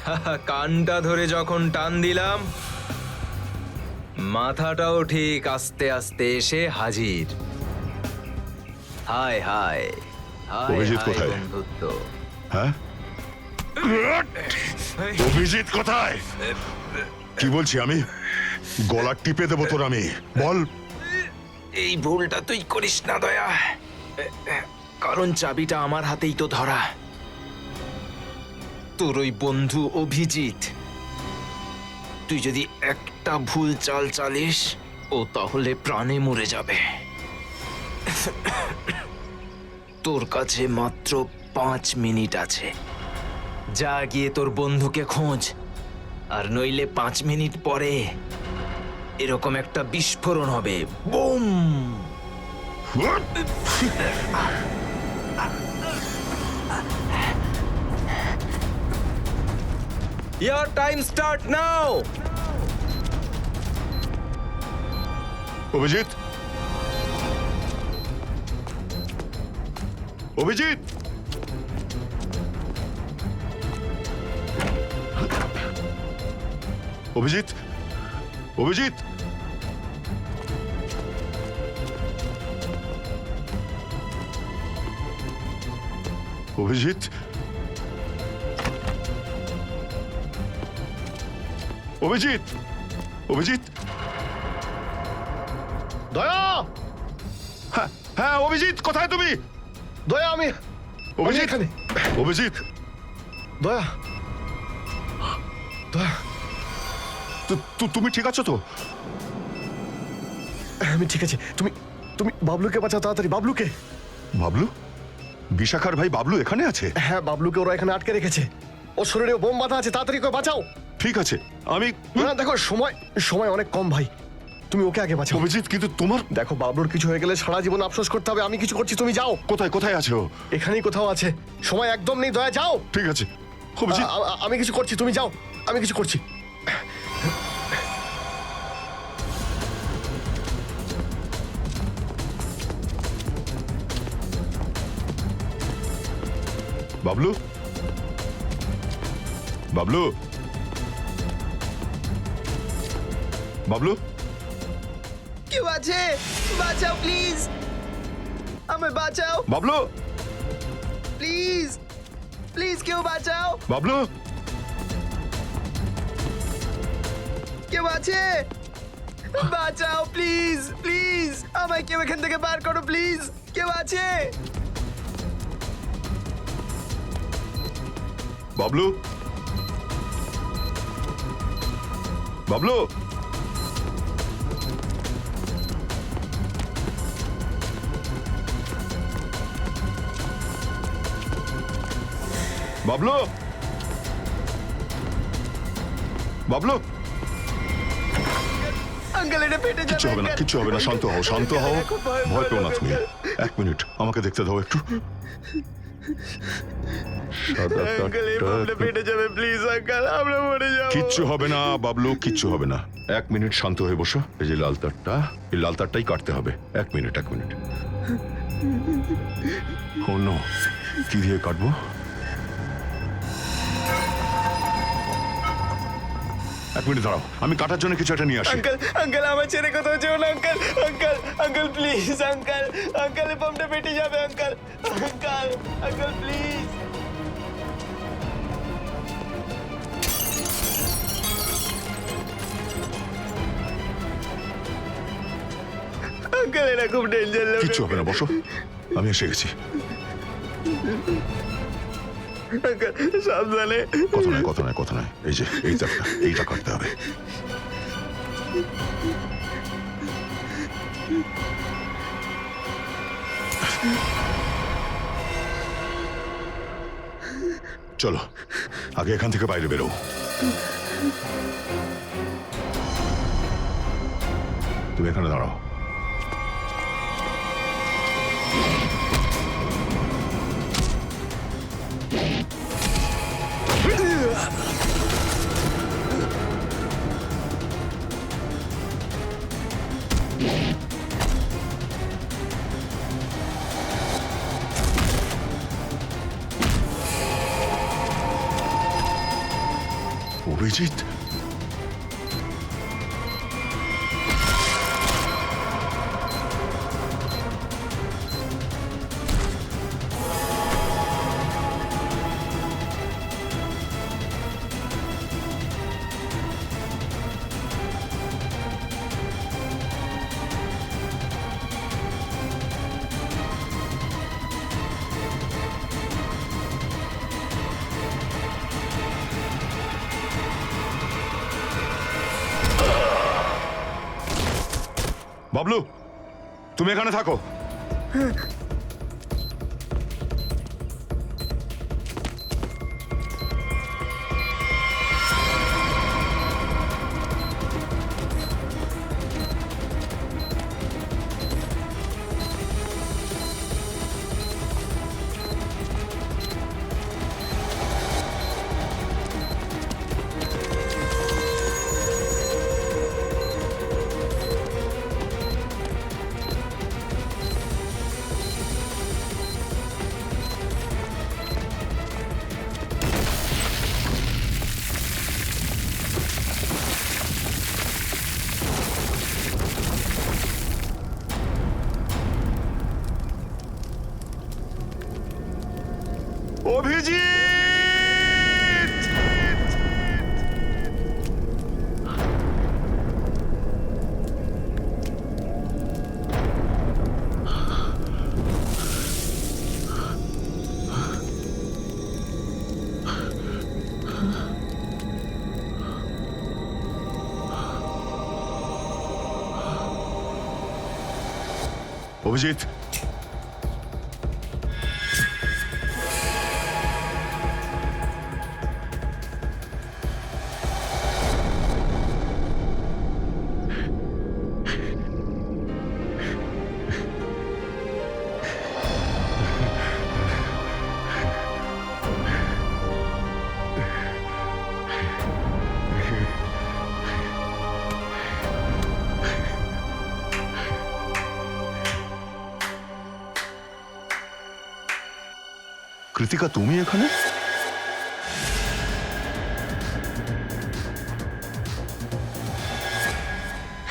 কানটা ধরে যখন টান দিলাম, মাথাটাও ঠিক আস্তে আস্তে এসে হাজির। হায় হায় হায়, অভিজিৎ হায় কোথায়? বন্ধুত্ব। হ্যাঁ, অভিজিৎ কোথায়? কি বলছি আমি? গলা টিপে দেবো তোর আমি। বল। এই ভুলটা তুই করিস না দয়া, কারণ চাবিটা আমার হাতেই তো ধরা। তোর ওই বন্ধু অভিজিৎ, তুই যদি একটা ভুল চাল চালিস ও তাহলে প্রাণে মরে যাবে। তোর কাছে মাত্র 5 মিনিট আছে। যা গিয়ে তোর বন্ধুকে খোঁজ, আর নইলে 5 মিনিট পরে এরকম একটা বিস্ফোরণ হবে। Broom! Your time start now! Abhijit, Abhijit, Abhijit, Abhijit, Abhijit, Abhijit, Abhijit, দয়া! হ্যাঁ হ্যাঁ, অভিজিৎ কোথায় তুমি? দয়া, আমি অভিজিৎ, এখানে। অভিজিৎ, দয়া, দয়া, তুমি ঠিক আছো তো? আমি ঠিক আছে। তুমি তুমি বাবলুকে বাঁচাও তাড়াতাড়ি, বাবলুকে। বাবলু? বিশাখার ভাই বাবলু এখানে আছে? হ্যাঁ, বাবলুকে ওরা এখানে আটকে রেখেছে। ওর শরীরে বোম বাঁধা আছে, তাড়াতাড়ি করে বাঁচাও। ঠিক আছে, আমি না, দেখো সময় অনেক কম ভাই, তুমি ওকে আগে বাঁচাও। অভিজিৎ, কিন্তু তোমার দেখো, বাবলুর কিছু হয়ে গেলে সারা জীবন আফসোস করতে হবে। আমি কিছু করছি, তুমি যাও। কোথায় কোথায় আছে ও? এখানেই কোথাও আছে, সময় একদম নেই। দয়া, যাও। ঠিক আছে অভিজিৎ, আমি কিছু করছি, তুমি যাও। আমি কিছু করছি। বাবলু, বাবলু, বাবলু, কেউ আছে? বাঁচাও প্লিজ, আমায় বাঁচাও বাবলু, প্লিজ, প্লিজ কেউ বাঁচাও। বাবলু, কেউ আছে? বাঁচাও প্লিজ, প্লিজ আমায় কেউ এখান থেকে বার করো প্লিজ। কেউ আছে? বাবলু, বাবলু, বাবলু, বাবলু, আঙ্কেল এটা ফেটে যাবে। কিচ্ছু হবে না, কিচ্ছু হবে না, শান্ত হও, শান্ত হও, ভয় পেও না তুমি। 1 মিনিট আমাকে দেখতে দাও একটু। আঙ্কেল এই বাবলে ফেটে যাবে প্লিজ আঙ্কেল, আমরা মরে যাব। কিচ্ছু হবে না বাবলু, কিচ্ছু হবে না। 1 মিনিট শান্ত হয়ে বসো। এই যে লাল তারটা, এই লাল তারটাই কাটতে হবে। 1 মিনিট, 1 মিনিট। ও নো, কি দিয়ে কাটবো? এক মিনিট দাঁড়াও, আমি কাটার জন্য কিছু একটা নিয়ে আসি। আঙ্কেল আঙ্কেল আমার ছেড়ে কোথাও যেও না uncle, uncle uncle please uncle, uncle এই বামটা ফেটে যাবে uncle, uncle uncle please. Uncle এটা খুব ডেঞ্জার লোক। কিচ্ছু হবে না, বসো, আমি এসে গেছি। আঙ্কেল সাবধানে। কথা নয়, কথা নয়, কথা নয়। এই যে এই তারটা, এইটা কাটতে হবে। চলো আগে এখান থেকে বাইরে বেরো। তুমি এখানে দাঁড়াও। অভিজিৎ, বাবলু, তুমি এখানে থাকো। অভিজিৎ, অভিজিৎ, কৃতিকা, তুমি এখানে?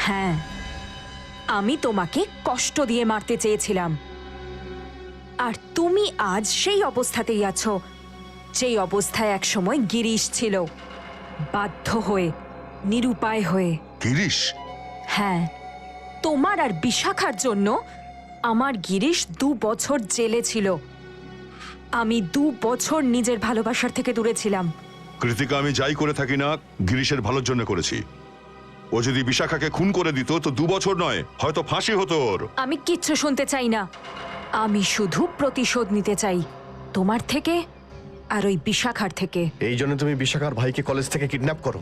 হ্যাঁ, আমি তোমাকে কষ্ট দিয়ে মারতে চেয়েছিলাম, আর তুমি আজ সেই অবস্থাতেই আছো যেই অবস্থায় একসময় গিরিশ ছিল, বাধ্য হয়ে, নিরুপায় হয়ে। গিরিশ? হ্যাঁ, তোমার আর বিশাখার জন্য আমার গিরিশ 2 বছর জেলে ছিল। আমি 2 বছর নিজের ভালোবাসার থেকে দূরে ছিলাম। কৃতিকা, আমি যাই করে থাকি না গিরিশের ভালোর জন্য করেছি। ও যদি বিশাখাকে খুন করে দিত তো 2 বছর নয়, হয়তো ফাঁসি হতো ওর। আমি কিচ্ছু শুনতে চাই না, আমি শুধু প্রতিশোধ নিতে চাই, তোমার থেকে আর ওই বিশাখার থেকে। এই জন্য তুমি বিশাখার ভাইকে কলেজ থেকে কিডন্যাপ করো,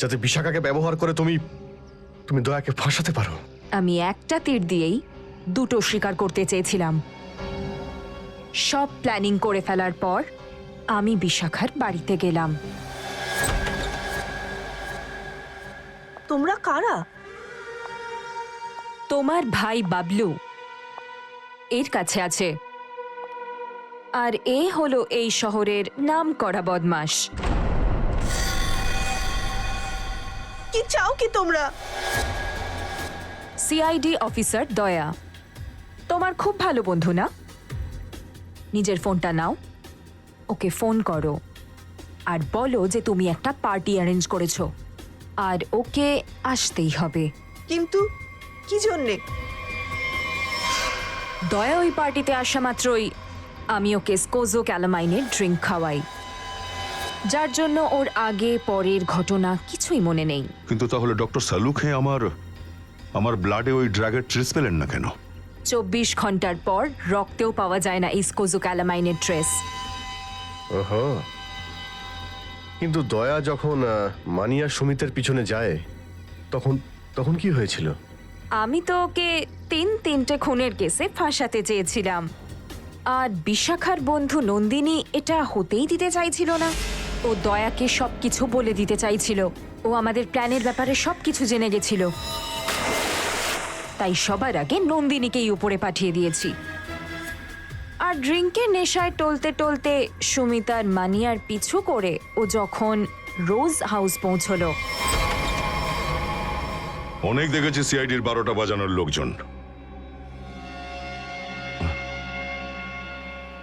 যাতে বিশাখাকে ব্যবহার করে তুমি দয়াকে ফাঁসাতে পারো। আমি একটা তীর দিয়েই 2টো শিকার করতে চেয়েছিলাম। সব প্ল্যানিং করে ফেলার পর আমি বিশাখার বাড়িতে গেলাম। তোমরা কারা? তোমার ভাই বাবলু এর কাছে আছে, আর এ হলো এই শহরের নামকরা বদমাশ। কি চাও কি তোমরা? সিআইডি অফিসার দয়া তোমার খুব ভালো বন্ধু না? নিজের ফোনটা নাও, ওকে ফোন করো আর বলো যে তুমি একটা পার্টি অ্যারেঞ্জ করেছো আর ওকে আসতেই হবে। কিন্তু কি জন্যে? দয়া ওই পার্টিতে আসা মাত্রই আমি ওকে স্কোজো ক্যালামাইনের ড্রিঙ্ক খাওয়াই, যার জন্য ওর আগে পরের ঘটনা কিছুই মনে নেই। কিন্তু তাহলে ডক্টর সালুখে আমার ব্লাডে ওই ড্রাগের ট্রেস পেলেন না কেন? 24 ঘন্টার পর রক্তেও পাওয়া যায় না এই স্কোজো ক্যালামাইনের ট্রেস। ওহো, কিন্তু দয়া যখন মানিয়া সুমিতের পিছনে যায় তখন কি হয়েছিল? আমি তো ওকে 3টে খুনের কেসে ফাঁসাতে চেয়েছিলাম, আর বিশাখার বন্ধু নন্দিনী এটা হতেই দিতে চাইছিল না। ও দয়াকে সবকিছু বলে দিতে চাইছিল, ও আমাদের প্ল্যানের ব্যাপারে সবকিছু জেনে গেছিল। তাই সবার আগে নন্দিনীকেই উপরে পাঠিয়ে দিয়েছি। আর ড্রিঙ্কের নেশায় টলতে টলতে সুমিতার মানিয়ার পিছু করে ও যখন রোজ হাউস পৌঁছলো। অনেক দেখেছি সিআইডির 12টা বাজানোর লোকজন।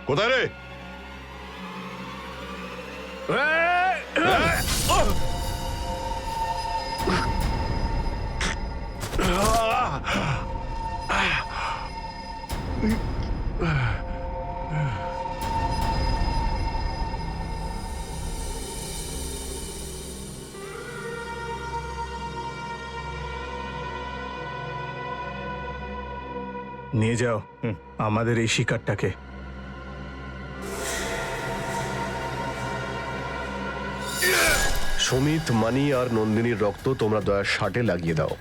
কোথায় রে? নিয়ে যাও আমাদের এই শিকারটাকে। সুমিত, মানি আর নন্দিনীর রক্ত তোমরা দয়ার শার্টে লাগিয়ে দাও,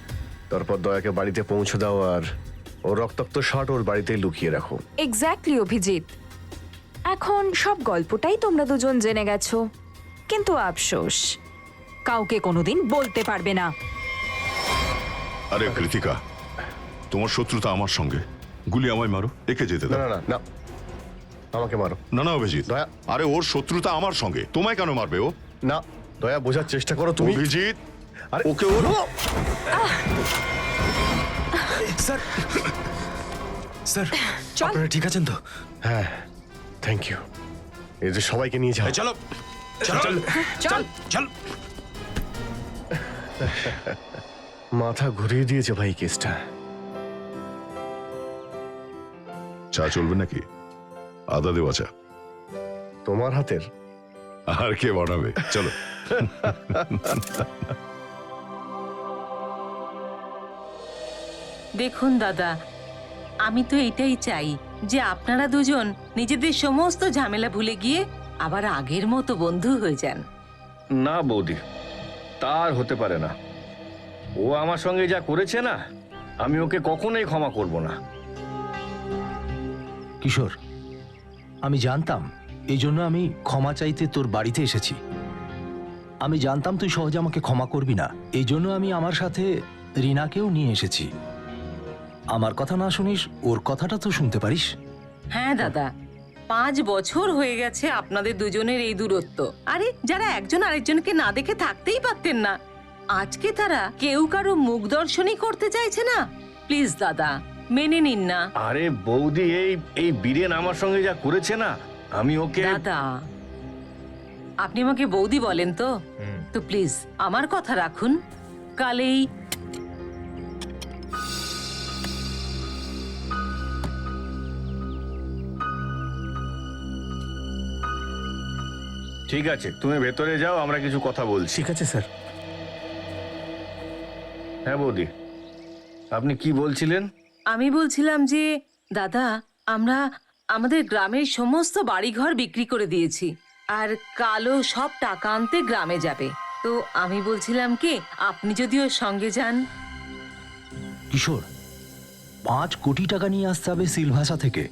তারপর দয়াকে বাড়িতে পৌঁছে দাও আর ওর রক্তাক্ত শার্ট ওর বাড়িতেই লুকিয়ে রাখো। এক্স্যাক্টলি অভিজিৎ, এখন সব গল্পটাই তোমরা দুজন জেনে গেছো, কিন্তু আফসোস কাউকে কোনোদিন বলতে পারবে না। আরে কৃতিকা, তোমার শত্রুতা আমার সঙ্গে, গুলি আমায় মারো, একে যেতে দাও। না না না, আমাকে মারো। না না অভিজিৎ, দয়া, আরে ওর শত্রুতা আমার সঙ্গে, তোমায় কেন মারবে ও? না দয়া, বোঝার চেষ্টা করো তুমি। অভিজিৎ, আরে ওকে ওর স্যার স্যার, আপনারা ঠিক আছেন তো? হ্যাঁ, থ্যাংক ইউ। এই যে সবাইকে নিয়ে যাও। চলো চল চল চল চল। মাথা ঘুরিয়ে দিয়েছে ভাই কেসটা। চা চলবে নাকি? আদা দেওয়া চা? তোমার হাতের? আর কে বানাবে? চলো। দেখুন দাদা, আমি তো এটাই চাই যে আপনারা দুজন নিজেদের সমস্ত ঝামেলা ভুলে গিয়ে আবার আগের মতো বন্ধু হয়ে যান। না বৌদি, তার হতে পারে না। ও আমার সঙ্গে যা করেছে না, আমি ওকে কখনোই ক্ষমা করব না। কিশোর, আমি জানতাম, এই জন্য আমি ক্ষমা চাইতে তোর বাড়িতে এসেছি। আমি জানতাম তুই সহজে আমাকে ক্ষমা করবি না, এই জন্য আমি আমার সাথে রিনাকেও নিয়ে এসেছি। আমার কথা না শুনিস, ওর কথাটা তো শুনতে পারিস। হ্যাঁ দাদা, 5 বছর হয়ে গেছে আপনাদের দুজনের এই দূরত্ব। আরে যারা একজন আরেকজনকে না দেখে থাকতেই পারতেন না, আজকে তারা কেউ কারো মুখ দর্শনই করতে চাইছে না। প্লিজ দাদা মেনে নিন না। আরে বৌদি, এই বীরেন আমার সঙ্গে যা করেছে না, আমি ওকে দাদা আপনি আমাকে বৌদি বলেন তো? তো প্লিজ আমার কথা রাখুন। কালেই ঠিক আছে, তুমি ভেতরে যাও, আমরা কিছু কথা বলছি। ঠিক আছে স্যার। হ্যাঁ বৌদি, আপনি কি বলছিলেন? আমি বলছিলাম যে দাদা, আমরা আমাদের গ্রামের সমস্ত বাড়িঘর বিক্রি করে দিয়েছি, আর কালও সব টাকা আনতে গ্রামে যাবে। তো আমি বলছিলাম কি, আপনি যদি ওর সঙ্গে যান। কিশোর, 5 কোটি টাকা নিয়ে আসতে হবে সিলভাসা থেকে।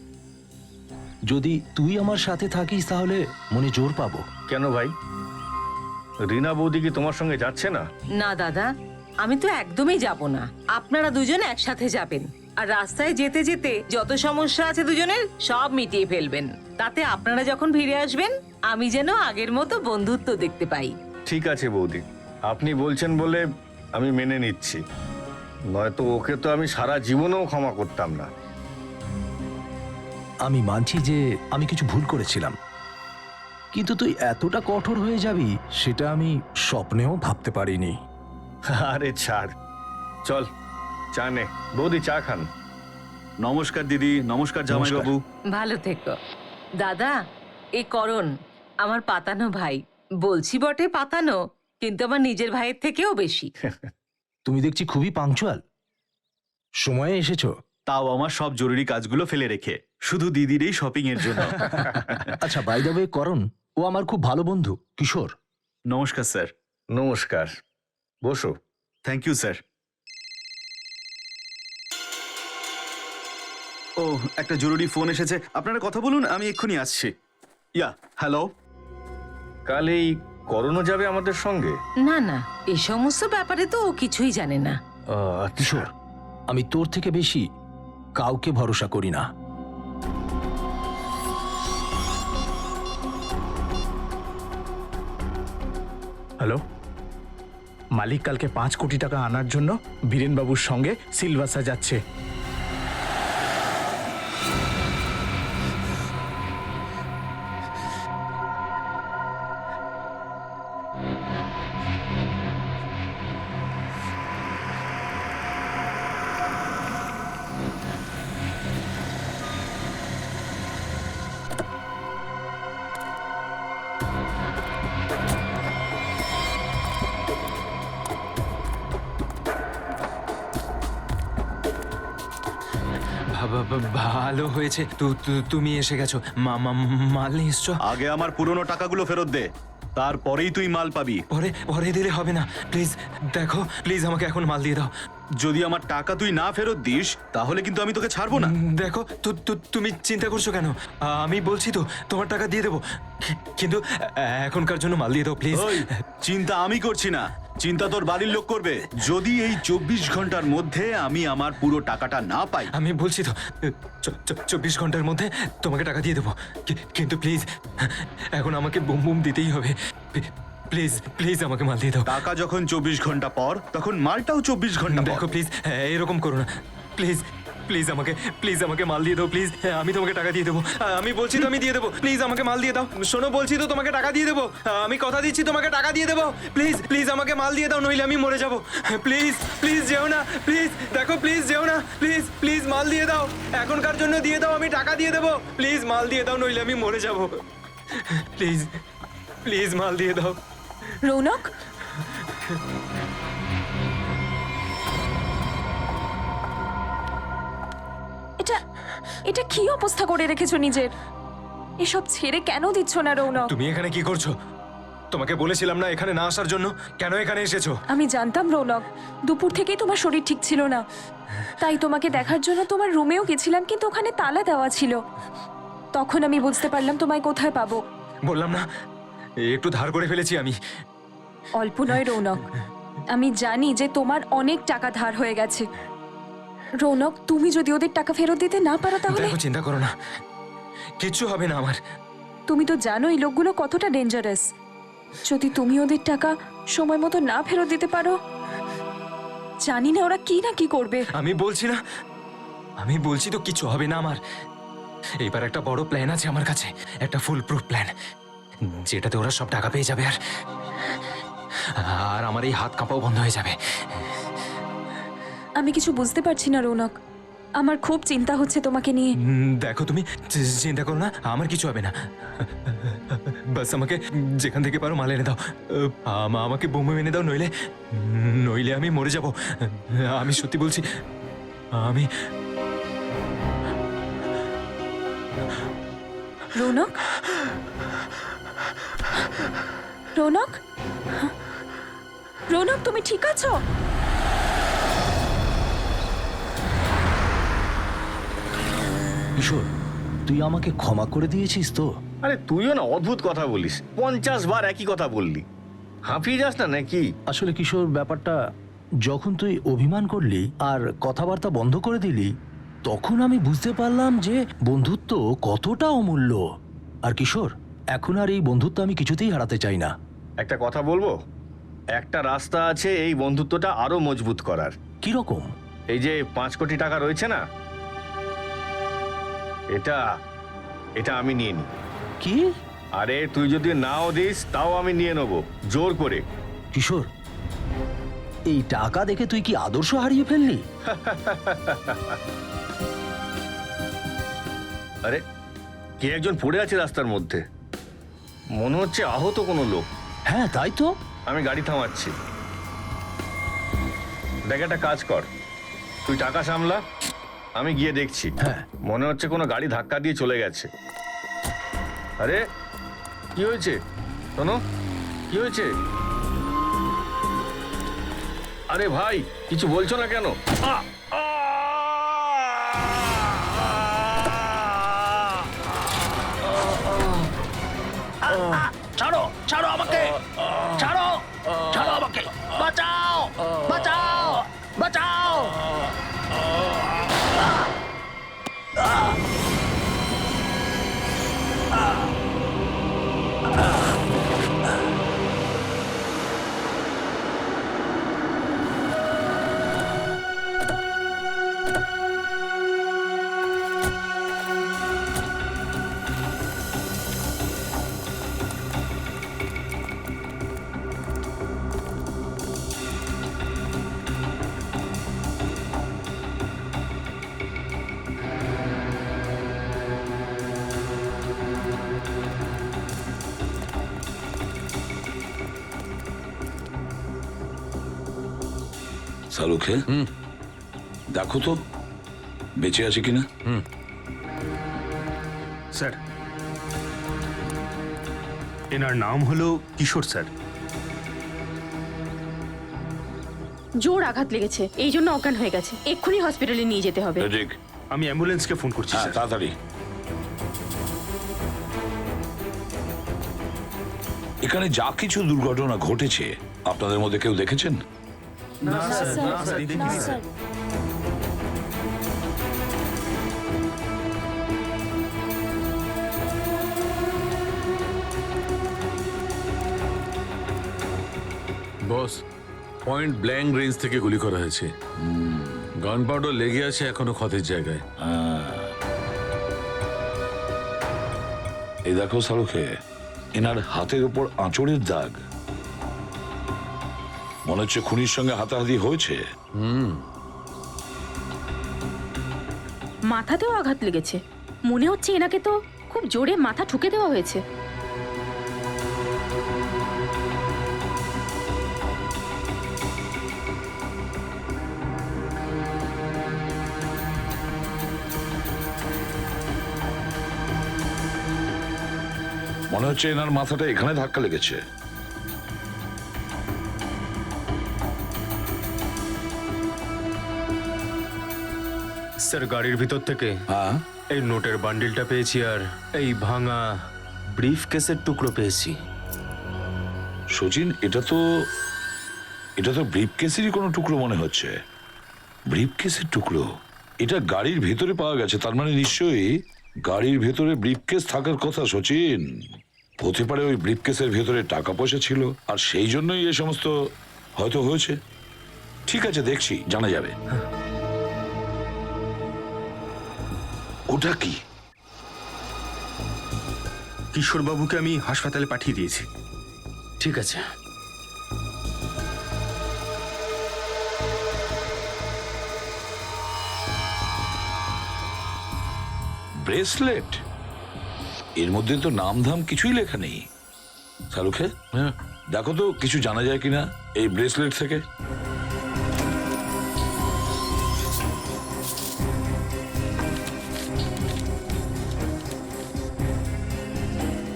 যদি তুই আমার সাথে থাকিস তাহলে মনে জোর পাবো। কেন ভাই, রিনা বৌদি কি তোমার সঙ্গে যাচ্ছে না? না দাদা, আমি তো একদমই যাব না। আপনারা দুজন একসাথে যাবেন, আর রাস্তায় যেতে যেতে যত সমস্যা আছে দুজনের সব মিটিয়ে ফেলবেন। তাতে আপনারা যখন ফিরে আসবেন, আমি যেন আগের মতো বন্ধুত্ব দেখতে পাই। ঠিক আছে বৌদি, আপনি বলছেন বলে আমি মেনে নিচ্ছি, নয়তো ওকে তো আমি সারা জীবনেও ক্ষমা করতাম না। আমি মানছি যে আমি কিছু ভুল করেছিলাম, কিন্তু তুই এতটা কঠোর হয়ে যাবি সেটা আমি স্বপ্নেও ভাবতে পারিনি। আরে ছাড়, চল চা নে। বৌদি চা খান। নমস্কার দিদি। নমস্কার জামাইবাবু। ভালো থেকো। দাদা, এই করণ আমার পাতানো ভাই। বলছি বটে পাতানো, কিন্তু আমার নিজের ভাইয়ের থেকেও বেশি। তুমি দেখছি খুবই পাংচুয়াল, সময়ে এসেছো। তাও আমার সব জরুরি কাজগুলো ফেলে রেখে শুধু দিদির এই শপিং এর জন্য। আচ্ছা, বাই দ্য ওয়ে করণ, ও আমার খুব ভালো বন্ধু কিশোর। নমস্কার স্যার। নমস্কার, বসো। Thank you sir. ও, একটা জরুরি ফোন এসেছে, আপনারা কথা বলুন, আমি এক্ষুনি আসছি। হ্যালো। কাল এই করণও যাবে আমাদের সঙ্গে? না না, এই সমস্ত ব্যাপারে তো ও কিছুই জানে না। কিশোর, আমি তোর থেকে বেশি কাউকে ভরসা করি না। হ্যালো, মালিক কালকে 5 কোটি টাকা আনার জন্য বীরেনবাবুর সঙ্গে সিলভাসা যাচ্ছে। ভালো হয়েছে তুমি এসে গেছো। মাল নিয়ে এসছো? আগে আমার পুরনো টাকাগুলো ফেরত দে, তারপরেই তুই মাল পাবি। পরে দিলে হবে না, প্লিজ দেখো, প্লিজ আমাকে এখন মাল দিয়ে দাও। যদি আমার টাকা তুই না ফেরত দিস তাহলে কিন্তু আমি তোকে ছাড়বো না। দেখো, তুমি চিন্তা করছো কেন? আমি বলছি তো তোমার টাকা দিয়ে দেবো, কিন্তু এখনকার জন্য মাল দিয়ে দাও প্লিজ। চিন্তা আমি করছি না, চিন্তা তোর বাড়ির লোক করবে। যদি এই 24 ঘন্টার মধ্যে আমি আমার পুরো টাকাটা না পাই, আমি বলছি তো 24 ঘন্টার মধ্যে তোমাকে টাকা দিয়ে দেবো, কিন্তু প্লিজ এখন আমাকে বুম বুম দিতেই হবে। প্লিজ প্লিজ আমাকে মাল দিয়ে দাও। টাকা যখন 24 ঘন্টা পর, তখন মালটাও 24 ঘন্টা পর। দেখো প্লিজ, এরকম করো না প্লিজ। প্লিজ আমাকে মাল দিয়ে দাও প্লিজ। আমি তোমাকে টাকা দিয়ে দেবো, আমি বলছি তো আমি দিয়ে দেবো। প্লিজ আমাকে মাল দিয়ে দাও। শোনো, বলছি তো তোমাকে টাকা দিয়ে দেবো, আমি কথা দিচ্ছি তোমাকে টাকা দিয়ে দেবো। প্লিজ আমাকে মাল দিয়ে দাও, নইলে আমি মরে যাবো। প্লিজ যেও না, প্লিজ দেখো, প্লিজ যেও না, প্লিজ মাল দিয়ে দাও, এখনকার জন্য দিয়ে দাও, আমি টাকা দিয়ে দেবো। প্লিজ মাল দিয়ে দাও, নইলে আমি মরে যাবো। প্লিজ মাল দিয়ে দাও। রৌনক, এটা কি অবস্থা করে রেখেছো নিজের? এসব ছেড়ে কেন দিচ্ছ না রৌনক? তুমি এখানে কি করছো? তোমাকে বলেছিলাম না এখানে না আসার জন্য, কেন এখানে এসেছো? আমি জানতাম রৌনক, দুপুর থেকেই তোমার শরীর ঠিক ছিল না, তাই তোমাকে দেখার জন্য তোমার রুমেও গেছিলাম, কিন্তু ওখানে তালা দেওয়া ছিল। তখন আমি বুঝতে পারলাম তোমায় কোথায় পাবো। বললাম না একটু ধার করে ফেলেছি আমি। অল্প নয় রৌনক, আমি জানি যে তোমার অনেক টাকা ধার হয়ে গেছে। রৌনক, তুমি যদি ওদের টাকা ফেরত দিতে না পারো তাহলে? দেখো, চিন্তা করো না, কিচ্ছু হবে না আমার। তুমি তো জানো এই লোকগুলো কতটা ডেঞ্জারাস। যদি তুমি ওদের টাকা সময় মতো না ফেরত দিতে পারো জানি না ওরা কি না কি করবে। আমি বলছি তো কিছু হবে না আমার। এইবার একটা বড় প্ল্যান আছে আমার কাছে, একটা ফুল প্রুফ প্ল্যান, যেটাতে ওরা সব টাকা পেয়ে যাবে আর আমার এই হাত কাঁপাও বন্ধ হয়ে যাবে। আমি কিছু বুঝতে পারছি না রৌনক, আমার খুব চিন্তা হচ্ছে তোমাকে নিয়ে। দেখো তুমি চিন্তা করো না, আমার কিছু হবে না। বাস আমাকে যেখান থেকে পারো মাল এনে দাও, আমাকে বোমা এনে দাও, নইলে আমি মরে যাব। আমি সত্যি বলছি, আমি রৌনক, রৌনক, রৌনক তুমি ঠিক আছো? কিশোর, তুই আমাকে ক্ষমা করে দিয়েছিস তো? আরে তুইও না অদ্ভুত কথা বলিস, 50 বার একই কথা বললি, হাঁপিয়ে যাস না নাকি? আসলে কিশোর, ব্যাপারটা যখন তুই অভিমান করলি আর কথাবার্তা বন্ধ করে দিলি, তখন আমি বুঝতে পারলাম যে বন্ধুত্ব কতটা অমূল্য। আর কিশোর, এখন আর এই বন্ধুত্ব আমি কিছুতেই হারাতে চাই না। একটা কথা বলবো, একটা রাস্তা আছে এই বন্ধুত্বটা আরো মজবুত করার। কি রকম? এই যে 5 কোটি টাকা রয়েছে না, এটা আমি নিয়ে নিই। কি? আরে তুই যদি নাও দিস তাও আমি নিয়ে নেবো জোর করে। কিশোর, এই টাকা দেখে তুই কি আদর্শ হারিয়ে ফেললি? আরে কে একজন পড়ে আছে রাস্তার মধ্যে, মনে হচ্ছে আহত কোনো লোক। হ্যাঁ তাই তো। আমি গাড়ি থামাচ্ছি। দেখ একটা কাজ কর, তুই টাকা সামলা, আমি গিয়ে দেখছি। হ্যাঁ। মনে হচ্ছে কোনো গাড়ি ধাক্কা দিয়ে চলে গেছে। আরে কি হয়েছে শোনো, কি হয়েছে? আরে ভাই কিছু বলছো না কেন? ছাড়ো, ছাড়ো আমাকে, ছাড়ো, ছাড়ো আমাকে, বাঁচাও, বাঁচাও, বাঁচাও। শালুকে দেখো তো বেঁচে আছে কিনা। স্যার, এনার নাম হলো কিশোর স্যার। জোর আঘাত লেগেছে, এই জন্য অজ্ঞান হয়ে গেছে। এক্ষুনি হসপিটালে নিয়ে যেতে হবে। ঠিক, আমি অ্যাম্বুলেন্সকে ফোন করছি হ্যাঁ স্যার। তাড়াতাড়ি। এখানে যা কিছু দুর্ঘটনা ঘটেছে আপনাদের মধ্যে কেউ দেখেছেন? না স্যার, দেখিনি স্যার। বস, পয়েন্ট ব্ল্যাঙ্ক রেঞ্জ থেকে গুলি করা হয়েছে। গান পাউডার লেগে আছে এখনো ক্ষতের জায়গায়। এই দেখো শালুকে, এনার হাতের উপর আঁচড়ের দাগ, মনে হচ্ছে খুনির সঙ্গে হাতাহাতি হয়েছে। মাথাতেও আঘাত লেগেছে, মনে হচ্ছে এনাকে তো খুব জোরে মাথা ঠুকে দেওয়া হয়েছে। মনে হচ্ছে এনার মাথাটা এখানে ধাক্কা লেগেছে। স্যার গাড়ির ভিতর থেকে হ্যাঁ, এই নোটের বান্ডিলটা পেয়েছি আর এই ভাঙা ব্রিফ কেসের টুকরো পেয়েছি। সচিন, এটা তো ব্রিফ কেসেরই কোনো টুকরো মনে হচ্ছে। ব্রিফ কেসের টুকরো? এটা গাড়ির ভেতরে পাওয়া গেছে, তার মানে নিশ্চয়ই গাড়ির ভেতরে ব্রিফ কেস থাকার কথা। সচিন, হতে পারে ওই ব্রিফ কেসের ভেতরে টাকা পয়সা ছিল আর সেই জন্যই এ সমস্ত হয়তো হয়েছে। ঠিক আছে, দেখছি, জানা যাবে। ওটা কি? কিশোরবাবুকে আমি হাসপাতালে পাঠিয়ে দিয়েছি। ঠিক আছে। ব্রেসলেট? এর মধ্যে তো নামধাম কিছুই লেখা নেই। শালুখে, হ্যাঁ, দেখো তো কিছু জানা যায় কিনা এই ব্রেসলেট থেকে।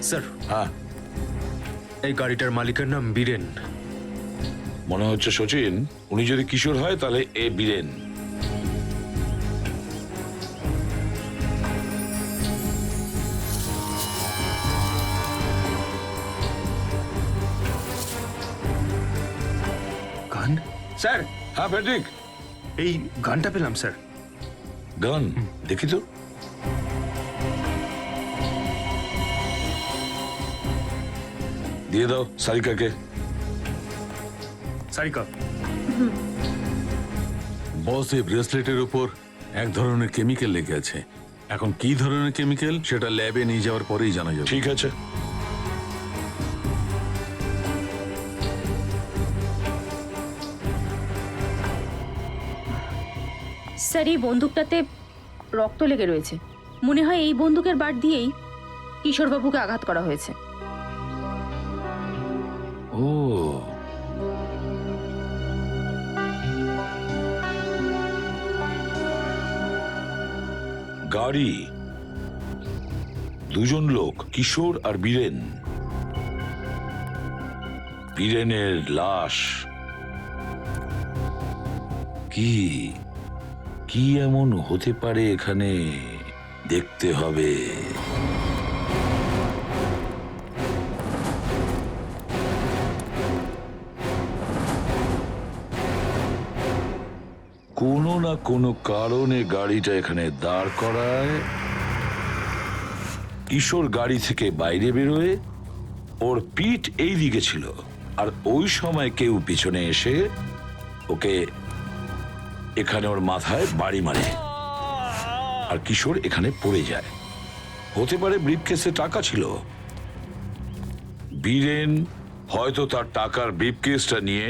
স্যার, হ্যাঁ, এই গাড়িটার মালিকের নাম বীরেন। মনে হচ্ছে সচিন, উনি যদি কিশোর হয় তাহলে এ বীরেন। গান? স্যার, হ্যাঁ প্যাট্রিক, এই গানটা পেলাম স্যার। গান দেখি তো। দিয়ে দাও সারিকাকে। সারিকা, বস, এই ব্রেসলেটের উপর এক ধরনের কেমিক্যাল লেগে আছে। এখন কি ধরনের কেমিক্যাল সেটা ল্যাবে নিয়ে যাওয়ার পরেই জানা যাবে। ঠিক আছে। স্যার, এই বন্দুকটাতে রক্ত লেগে রয়েছে। মনে হয় এই বন্দুকের বাট দিয়েই কিশোরবাবুকে আঘাত করা হয়েছে। ও, গাড়ি, দুজন লোক, কিশোর আর বীরেন। বীরেনের লাশ। কি কি এমন হতে পারে এখানে, দেখতে হবে। কোনো না কোনো কারণে গাড়িটা এখানে দাঁড় করায়, কিশোর গাড়ি থেকে বাইরে বেরোয়, ওর পিঠ এই দিকে ছিল, আর ওই সময় কেউ পিছনে এসে ওকে এখানে ওর মাথায় বাড়ি মারে, আর কিশোর এখানে পড়ে যায়। হতে পারে ব্রিফকেসে টাকা ছিল। বীরেন হয়তো তার টাকার ব্রিফকেসটা নিয়ে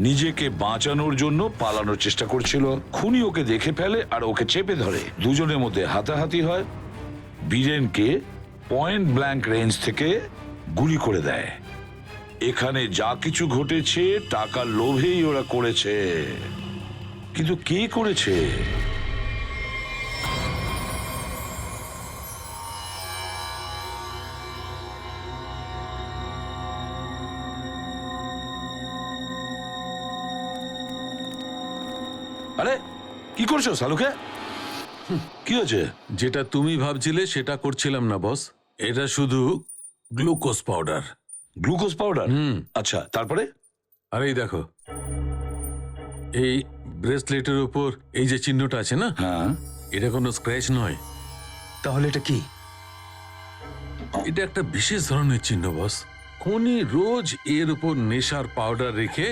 নিজেকে বাঁচানোর জন্য পালানোর চেষ্টা করছিল। খুনি ওকে দেখে ফেলে আর ওকে চেপে ধরে। দুজনের মধ্যে হাতাহাতি হয়। বীরেনকে পয়েন্ট ব্ল্যাঙ্ক রেঞ্জ থেকে গুলি করে দেয়। এখানে যা কিছু ঘটেছে টাকার লোভেই ওরা করেছে, কিন্তু কে করেছে? আরে কি করছো শালুকে? কি হয়েছে? যেটা তুমি ভাবছিলে সেটা করছিলাম না বস, এটা শুধু গ্লুকোজ পাউডার। Glucose powder? আচ্ছা, তারপরে? আরে এই দেখো, এই ব্রেসলেটের উপর এই যে চিহ্নটা আছে না, হ্যাঁ, এটা কোনো স্ক্র্যাচ নয়। তাহলে এটা কি? এটা একটা বিশেষ ধরনের চিহ্ন বস। খুনি রোজ এর উপর নেশার পাউডার রেখে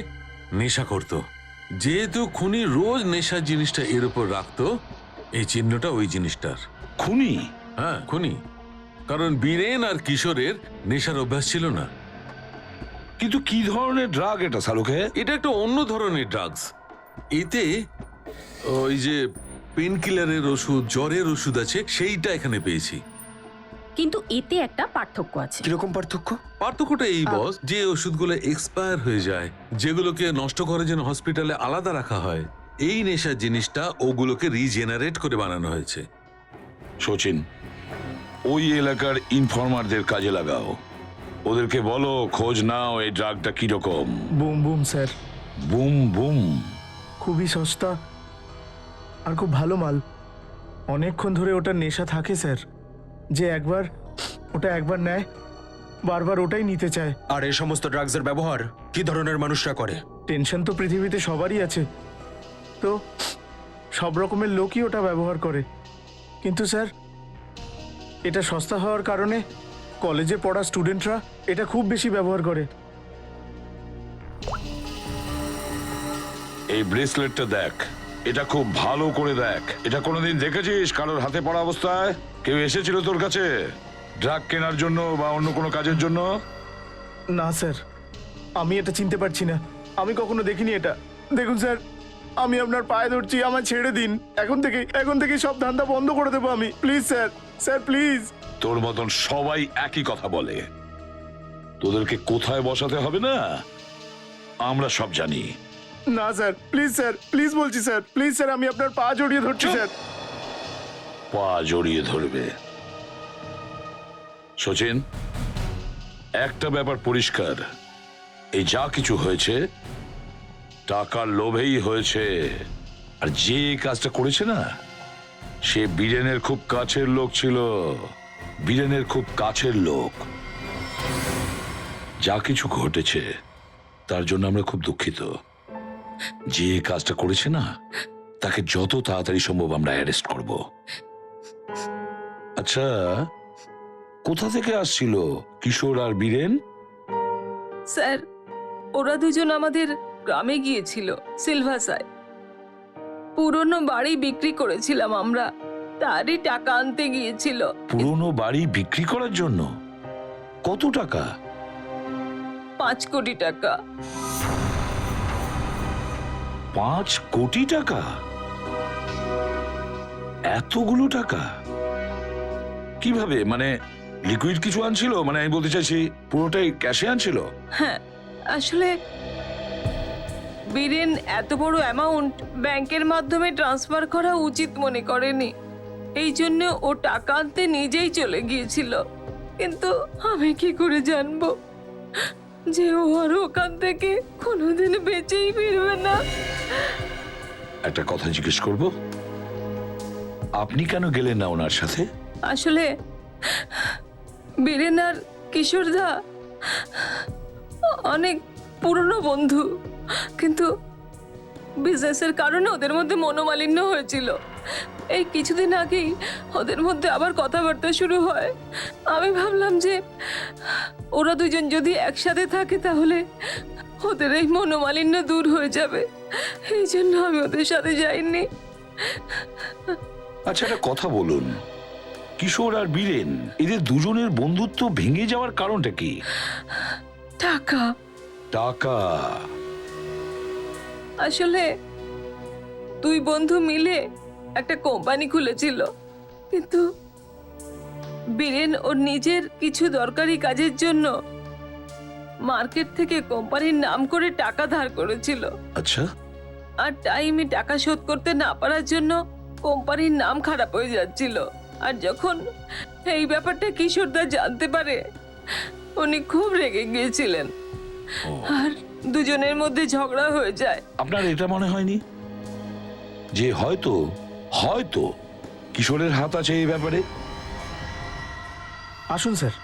নেশা করত। যেহেতু খুনি রোজ নেশার জিনিসটা এর উপর রাখতো, এই চিহ্নটা ওই জিনিসটার। খুনি? হ্যাঁ, খুনি। কারণ বীরেন আর কিশোরের নেশার অভ্যাস ছিল না। কিন্তু কি ধরনের ড্রাগ এটা শালুকে? এটা একটা অন্য ধরনের ড্রাগস। এতে ওই যে পেন কিলারের ওষুধ, জ্বরের ওষুধ আছে, সেইটা এখানে পেয়েছি। কিন্তু এতে একটা পার্থক্য আছে। কিরকম পার্থক্য? পার্থক্যটা এই বস, যে ওষুধগুলো এক্সপায়ার হয়ে যায়, যেগুলোকে নষ্ট করার জন্য হসপিটালে আলাদা রাখা হয়, এই নেশার জিনিসটা ওগুলোকে রিজেনারেট করে বানানো হয়েছে। সচিন, ওই এলাকার ইনফরমারদের কাজে লাগাও। ওদেরকে বলো খোঁজ নাও এই ড্রাগটা কিরকম। Boom boom sir, boom boom? খুবই সস্তা আর খুব ভালো মাল। অনেকক্ষণ ধরে ওটা নেশা থাকে স্যার, যে ওটা একবার নেয় বারবার ওটাই নিতে চায়। আর এই সমস্ত ড্রাগসের ব্যবহার কি ধরনের মানুষরা করে? টেনশন তো পৃথিবীতে সবারই আছে, তো সব রকমের লোকই ওটা ব্যবহার করে। কিন্তু স্যার, এটা সস্তা হওয়ার কারণে কলেজে পড়া স্টুডেন্টরা এটা খুব বেশি ব্যবহার করে। এই ব্রেসলেটটা দেখ, এটা খুব ভালো করে দেখ। এটা কোনোদিন দেখেছিস কারোর হাতে পড়া অবস্থায়? কেউ এসেছিল তোর কাছে ড্রাগ কেনার জন্য বা অন্য কোনো কাজের জন্য? না স্যার, আমি এটা চিনতে পারছি না, আমি কখনো দেখিনি এটা। দেখুন স্যার, আমি আপনার পায়ে ধরছি, আমায় ছেড়ে দিন। এখন থেকে সব ধান্দা বন্ধ করে দেবো আমি। Please sir, sir please. তোর মতন সবাই একই কথা বলে। তোদেরকে কোথায় বসাতে হবে না আমরা সব জানি। না স্যার, প্লিজ বলছি স্যার, প্লিজ স্যার, আমি আপনার পা জড়িয়ে ধরছি স্যার। পা জড়িয়ে ধরবে? সচিন, একটা ব্যাপার পরিষ্কার, এই যা কিছু হয়েছে টাকার লোভেই হয়েছে। আর যে কাজটা করেছে না, সে বীরেনের খুব কাছের লোক ছিল, বীরেনের খুব কাছের লোক। যা কিছু ঘটেছে তার জন্য আমরা খুব দুঃখিত। যে কাজটা করেছে না, তাকে যত তাড়াতাড়ি সম্ভব আমরা অ্যারেস্ট করব। আচ্ছা, কোথা থেকে আসছিল কিশোর আর বীরেন? স্যার, ওরা দুজন আমাদের গ্রামে গিয়েছিল, সিলভাসায়। পুরনো বাড়ি বিক্রি করেছিলাম আমরা, তারই টাকা আনতে গিয়েছিল। পুরনো বাড়ি বিক্রি করার জন্য? কত টাকা? 5 কোটি টাকা। 5 কোটি টাকা? এতগুলো টাকা কিভাবে? মানে লিকুইড কিছু আনছিল? মানে আমি বলতে চাইছি পুরোটাই ক্যাশে আনছিল? হ্যাঁ, আসলে বীরেন এত বড় অ্যামাউন্ট ব্যাংকের মাধ্যমে ট্রান্সফার করা উচিত মনে করেনি, এই জন্য ও টাকা আনতে নিজেই চলে গিয়েছিল। কিন্তু আমি কি করে জানবো যে ও আর ওখান থেকে কোনোদিন বেঁচেই ফিরবে না? একটা কথা জিজ্ঞেস করব, আপনি কেন গেলেন না ওনার সাথে? আসলে বীরেন আর কিশোরদা অনেক পুরনো বন্ধু, কিন্তু বিজনেসের কারণে ওদের মধ্যে মনোমালিন্য হয়েছিল। এই কিছুদিন আগেই ওদের মধ্যে আবার কথাবার্তা শুরু হয়। আমি ভাবলাম যে ওরা দুজন যদি একসাথে থাকে তাহলে ওদের এই মনোমালিন্য দূর হয়ে যাবে, এই জন্য আমি ওদের সাথে যাইনি। আচ্ছা, একটা কথা বলুন, কিশোর আর বীরেন এদের দুজনের বন্ধুত্ব ভেঙে যাওয়ার কারণটা কি? টাকা। টাকা? আসলে দুই বন্ধু মিলে একটা কোম্পানি খুলেছিল, কিন্তু বীরেন ওর নিজের কিছু দরকারি কাজের জন্য মার্কেট থেকে কোম্পানির নাম করে টাকা ধার করেছিল। আচ্ছা। আর টাইমে টাকা শোধ করতে না পারার জন্য কোম্পানির নাম খারাপ হয়ে যাচ্ছিল। আর যখন এই ব্যাপারটা কিশোরদা জানতে পারে, উনি খুব রেগে গিয়েছিলেন আর দুজনের মধ্যে ঝগড়া হয়ে যায়। আপনার এটা মনে হয়নি যে হয়তো হয়তো কিশোরের হাত আছে এই ব্যাপারে? আসুন স্যার,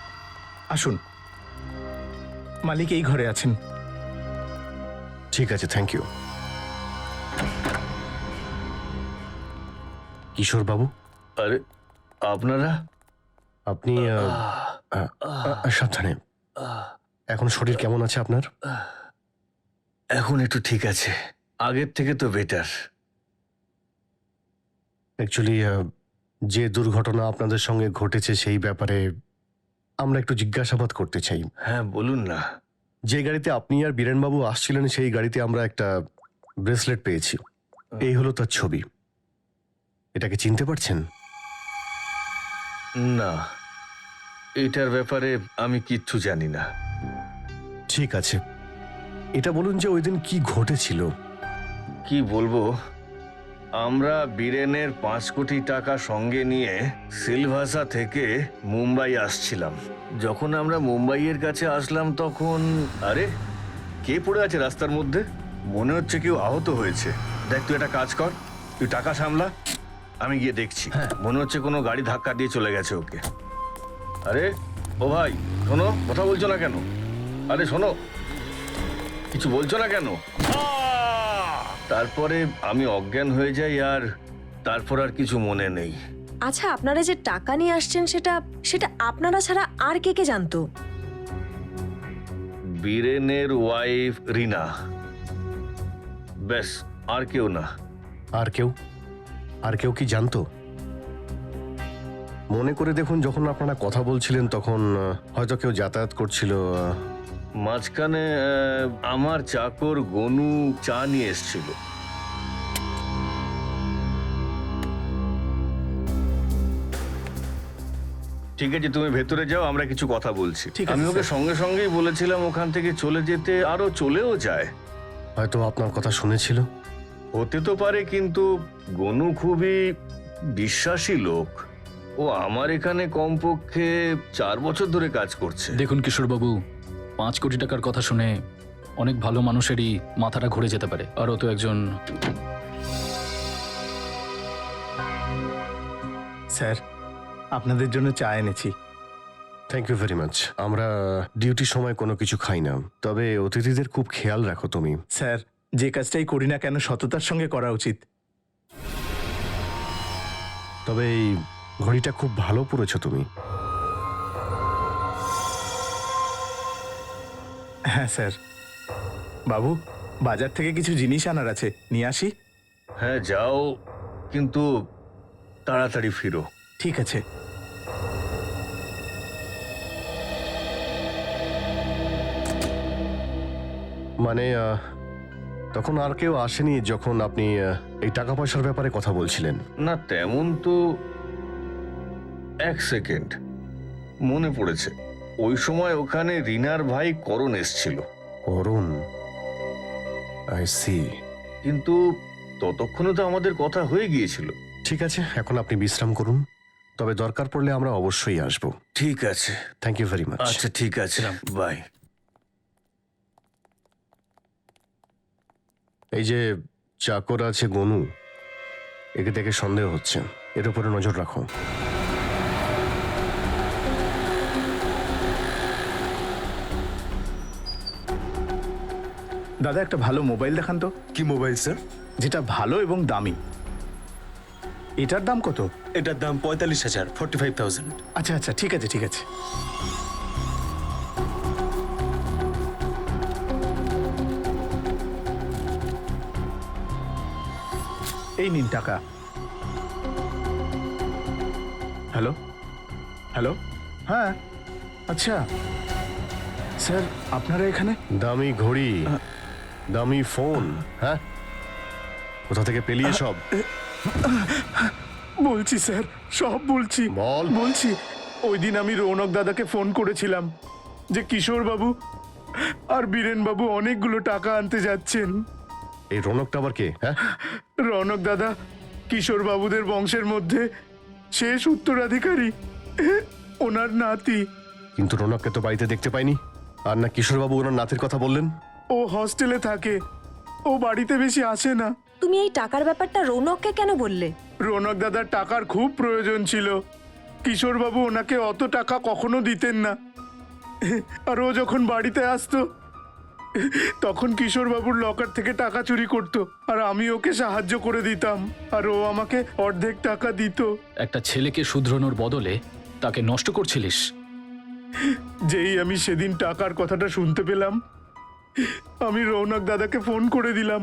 আসুন, মালিক এই ঘরে আছেন। ঠিক আছে, থ্যাংক ইউ। কিশোর বাবু, আরে আপনারা? আপনি সাবধানে। এখন শরীর কেমন আছে আপনার? এখন একটু ঠিক আছে, আগের থেকে তো বেটার। অ্যাকচুয়ালি যে দুর্ঘটনা আপনাদের সঙ্গে ঘটেছে সেই ব্যাপারে আমরা একটু জিজ্ঞাসাবাদ করতে চাই। হ্যাঁ, বলুন না। যে গাড়িতে আপনি আর বীরেনবাবু আসছিলেন সেই গাড়িতে আমরা একটা ব্রেসলেট পেয়েছি। এই হলো তার ছবি। এটাকে চিনতে পারছেন? না, এটার ব্যাপারে আমি কিচ্ছু জানি না। ঠিক আছে, এটা বলুন যে ওই দিন কি ঘটেছিল। কি বলবো, আমরা বীরেনের 5 কোটি টাকা সঙ্গে নিয়ে সিলভাসা থেকে মুম্বাই আসছিলাম। যখন আমরা মুম্বাইয়ের কাছে আসলাম তখন আরে কে পড়ে আছে রাস্তার মধ্যে, মনে হচ্ছে কেউ আহত হয়েছে। দেখ, তুই একটা কাজ কর, তুই টাকা সামলা, আমি গিয়ে দেখছি। মনে হচ্ছে কোনো গাড়ি ধাক্কা দিয়ে চলে গেছে ওকে। আরে ও ভাই, শোনো, কথা বলছো না কেন? আরে শোনো, কিছু বলছো না কেন? তারপরে আমি অজ্ঞান হয়ে যাই, আর তারপর আর কিছু মনে নেই। আচ্ছা, আপনারা যে টাকা নিয়ে আসছেন সেটা আপনারা ছাড়া আর কে কে জানতো? বীরেনের ওয়াইফ রিনা, ব্যাস আর কেউ না। আর কেউ? আর কেউ কি জানতো? মনে করে দেখুন, যখন আপনারা কথা বলছিলেন তখন হয়তো কেউ যাতায়াত করছিল। মাঝখানে আমার চাকর গনু চা নিয়ে এসেছিল। ঠিক আছে, তুমি ভেতরে যাও, আমরা কিছু কথা বলছি। ঠিক আছে, আমি ওকে স্যার। সঙ্গে সঙ্গেই বলেছিলাম ওখান থেকে চলে যেতে, আরো চলেও যায়। হয়তো আপনার কথা শুনেছিল। হতে তো পারে, কিন্তু গনু খুবই বিশ্বাসী লোক। ও আমার এখানে কমপক্ষে 4 বছর ধরে কাজ করছে। দেখুন কিশোরবাবু, 5 কোটি টাকার কথা শুনে অনেক ভালো মানুষেরই মাথাটা ঘুরে যেতে পারে। আর ও তো একজন। স্যার, আপনাদের জন্য চা এনেছি। Thank you very much. আমরা ডিউটির সময় কোনো কিছু খাই না, তবে অতিথিদের খুব খেয়াল রাখো তুমি। স্যার, যে কাজটাই করি না কেন সততার সঙ্গে করা উচিত। তবে এই ঘড়িটা খুব ভালো পরেছো তুমি। হ্যাঁ স্যার। বাবু, বাজার থেকে কিছু জিনিস আনার আছে, নিয়ে আসি? হ্যাঁ যাও, কিন্তু তাড়াতাড়ি ফিরো। ঠিক আছে। মানে তখন আর কেউ আসেনি যখন আপনি এই টাকা পয়সার ব্যাপারে কথা বলছিলেন? না তেমন তো। 1 সেকেন্ড, মনে পড়েছে। ওই সময় ওখানে রিনার ভাই করণ এসছিল। করুন, আই সি। কিন্তু ততক্ষণে তো আমাদের কথা হয়ে গিয়েছিল। ঠিক আছে, এখন আপনি বিশ্রাম করুন, তবে দরকার পড়লে আমরা অবশ্যই আসব। ঠিক আছে। Thank you very much. আচ্ছা ঠিক আছে, বাই। এই যে চাকর আছে গনু, একে দেখে সন্দেহ হচ্ছে, এর উপরে নজর রাখো। দাদা, একটা ভালো মোবাইল দেখান তো। কি মোবাইল স্যার? যেটা ভালো এবং দামি। এটার দাম কত? এটার দাম 45,000, 45,000। আচ্ছা আচ্ছা, ঠিক আছে ঠিক আছে। এই নিন টাকা। হ্যালো হ্যালো, হ্যাঁ আচ্ছা স্যার, আপনারা এখানে? দামি ঘড়ি, দামি ফোন, হ্যাঁ? কোথা থেকে পেলিয়ে সব? বলছি স্যার, সব বলছি। বল। বলছি, ওই দিন আমি রৌনক দাদাকে ফোন করেছিলাম যে কিশোর বাবু আর বীরেন বাবু অনেকগুলো টাকা আনতে যাচ্ছেন। এই রৌনকটা আবার কে? হ্যাঁ, রৌনক দাদা কিশোর বাবুদের বংশের মধ্যে শেষ উত্তরাধিকারী, ওনার নাতি। কিন্তু রৌনককে তো বাড়িতে দেখতে পাইনি। আর না কিশোরবাবু ওনার নাতির কথা বললেন। ও হস্টেলে থাকে, ও বাড়িতে বেশি আসে না। তুমি এই টাকার ব্যাপারটা রৌনককে কেন বললে? রৌনক দাদার টাকার খুব প্রয়োজন ছিল। কিশোর বাবু ওনাকে অত টাকা কখনো দিতেন না। আর ও যখন বাড়িতে আসতো তখন কিশোর বাবুর লকার থেকে টাকা চুরি করত, আর আমি ওকে সাহায্য করে দিতাম, আর ও আমাকে অর্ধেক টাকা দিত। একটা ছেলেকে শুধরানোর বদলে তাকে নষ্ট করছিলিস। যেই আমি সেদিন টাকার কথাটা শুনতে পেলাম, আমি রৌনক দাদাকে ফোন করে দিলাম।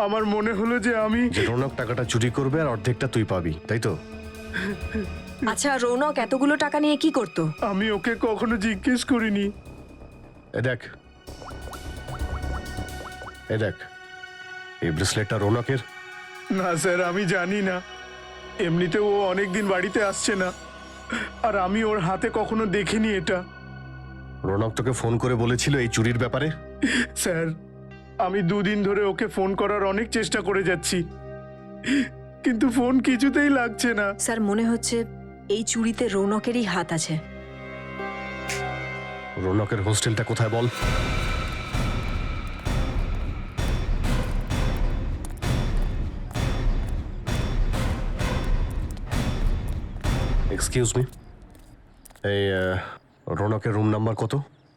আমার মনে হলো যে আমি যে রৌনক টাকাটা চুরি করবে আর অর্ধেকটা তুই পাবি, তাই তো? আচ্ছা, রৌনক এতগুলো টাকা নিয়ে কি করতো? আমি ওকে কখনো জিজ্ঞেস করিনি। এ দেখ, এ দেখ, এই ব্রেসলেটটা রৌনকের? না স্যার, আমি জানি না। এমনিতে ও অনেকদিন বাড়িতে আসছে না, আর আমি ওর হাতে কখনো দেখিনি এটা। রৌনক তোকে ফোন করে বলেছিল এই চুরির ব্যাপারে? স্যার, আমি 2 দিন ধরে ওকে ফোন করার অনেক চেষ্টা করে যাচ্ছি, কিন্তু ফোন কিছুতেই লাগছে না। স্যার, মনে হচ্ছে এই চুরিতে রৌনকেরই হাত আছে। রৌনকের হোস্টেলটা কোথায় বল? এক্সকিউজ মি, এই রৌনকের রুম নাম্বার কত?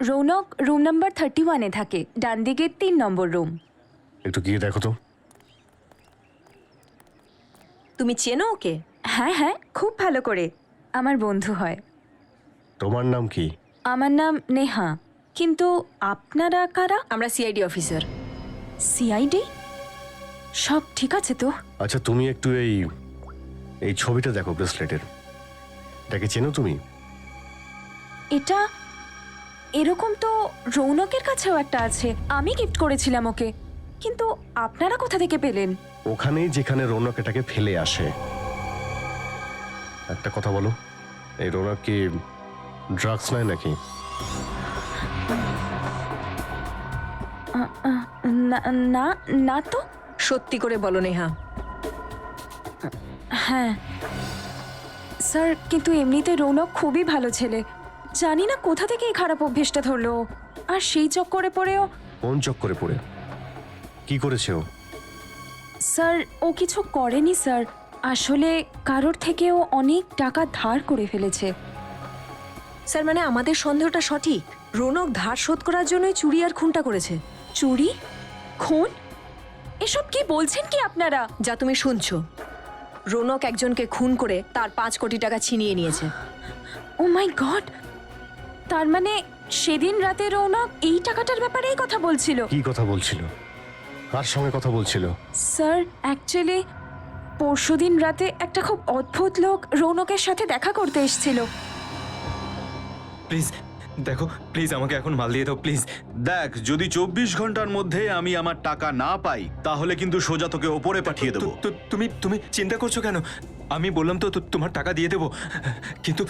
রৌনক রুম নাম্বার 31-এ থাকে, ডান দিকে 3 নম্বর রুম। একটু গিয়ে দেখো তো। তুমি চেনো ওকে? হ্যাঁ হ্যাঁ, খুব ভালো করে, আমার বন্ধু হয়। তোমার নাম কি? আমার নাম নেহা। কিন্তু আপনারা কারা? আমরা সিআইডি অফিসার। সিআইডি? সব ঠিক আছে তো? আচ্ছা তুমি একটু এই ছবিটা দেখো ব্রেসলেটের। এটাকে চেনো তুমি? এটা এরকম তো রৌনকের কাছেও একটা আছে, আমি গিফট করেছিলাম ওকে। কিন্তু আপনারা কোথা থেকে পেলেন? ওখানেই যেখানে রৌনক এটাকে ফেলে আসে। একটা কথা বলো, এই রৌনক কি ড্রাগস নেয় নাকি? না না না তো। সত্যি করে বলো নেহা। হ্যাঁ স্যার, কিন্তু এমনিতে রৌনক খুবই ভালো ছেলে। জানি না কোথা থেকে এই খারাপ অভ্যেসটা ধরলো। আর সেই চক্করে পড়েও। কোন চক্করে পড়ে? কি করেছে ও? স্যার ও কিছু করেনি স্যার, আসলে কারোর থেকেও অনেক টাকা ধার করে ফেলেছে। স্যার মানে আমাদের সন্দেহটা সঠিক, রৌনক ধার শোধ করার জন্যই চুরি আর খুনটা করেছে। চুরি, খুন, এসব কি বলছেন কি আপনারা? যা তুমি শুনছো, রৌনক একজনকে খুন করে তার 5 কোটি টাকা ছিনিয়ে নিয়েছে। ও মাই গড! তার মানে সেদিন রাতে রৌনক এই টাকাটার ব্যাপারেই কথা বলছিল? কি কথা বলছিল? কার সঙ্গে কথা বলছিল? স্যার অ্যাকচুয়ালি পরশুদিন রাতে একটা খুব অদ্ভুত লোক রৌনকের সাথে দেখা করতে এসেছিল। প্লিজ দেখো, প্লিজ আমাকে এখন মাল দিয়ে দাও প্লিজ। দেখ, যদি 24 ঘন্টার মধ্যে আমি আমার টাকা না পাই তাহলে কিন্তু সোজা তোকে ওপরে পাঠিয়ে দেবো। তুমি চিন্তা করছো কেন? আমি বললাম তো তোমার টাকা দিয়ে দেবো, কিন্তু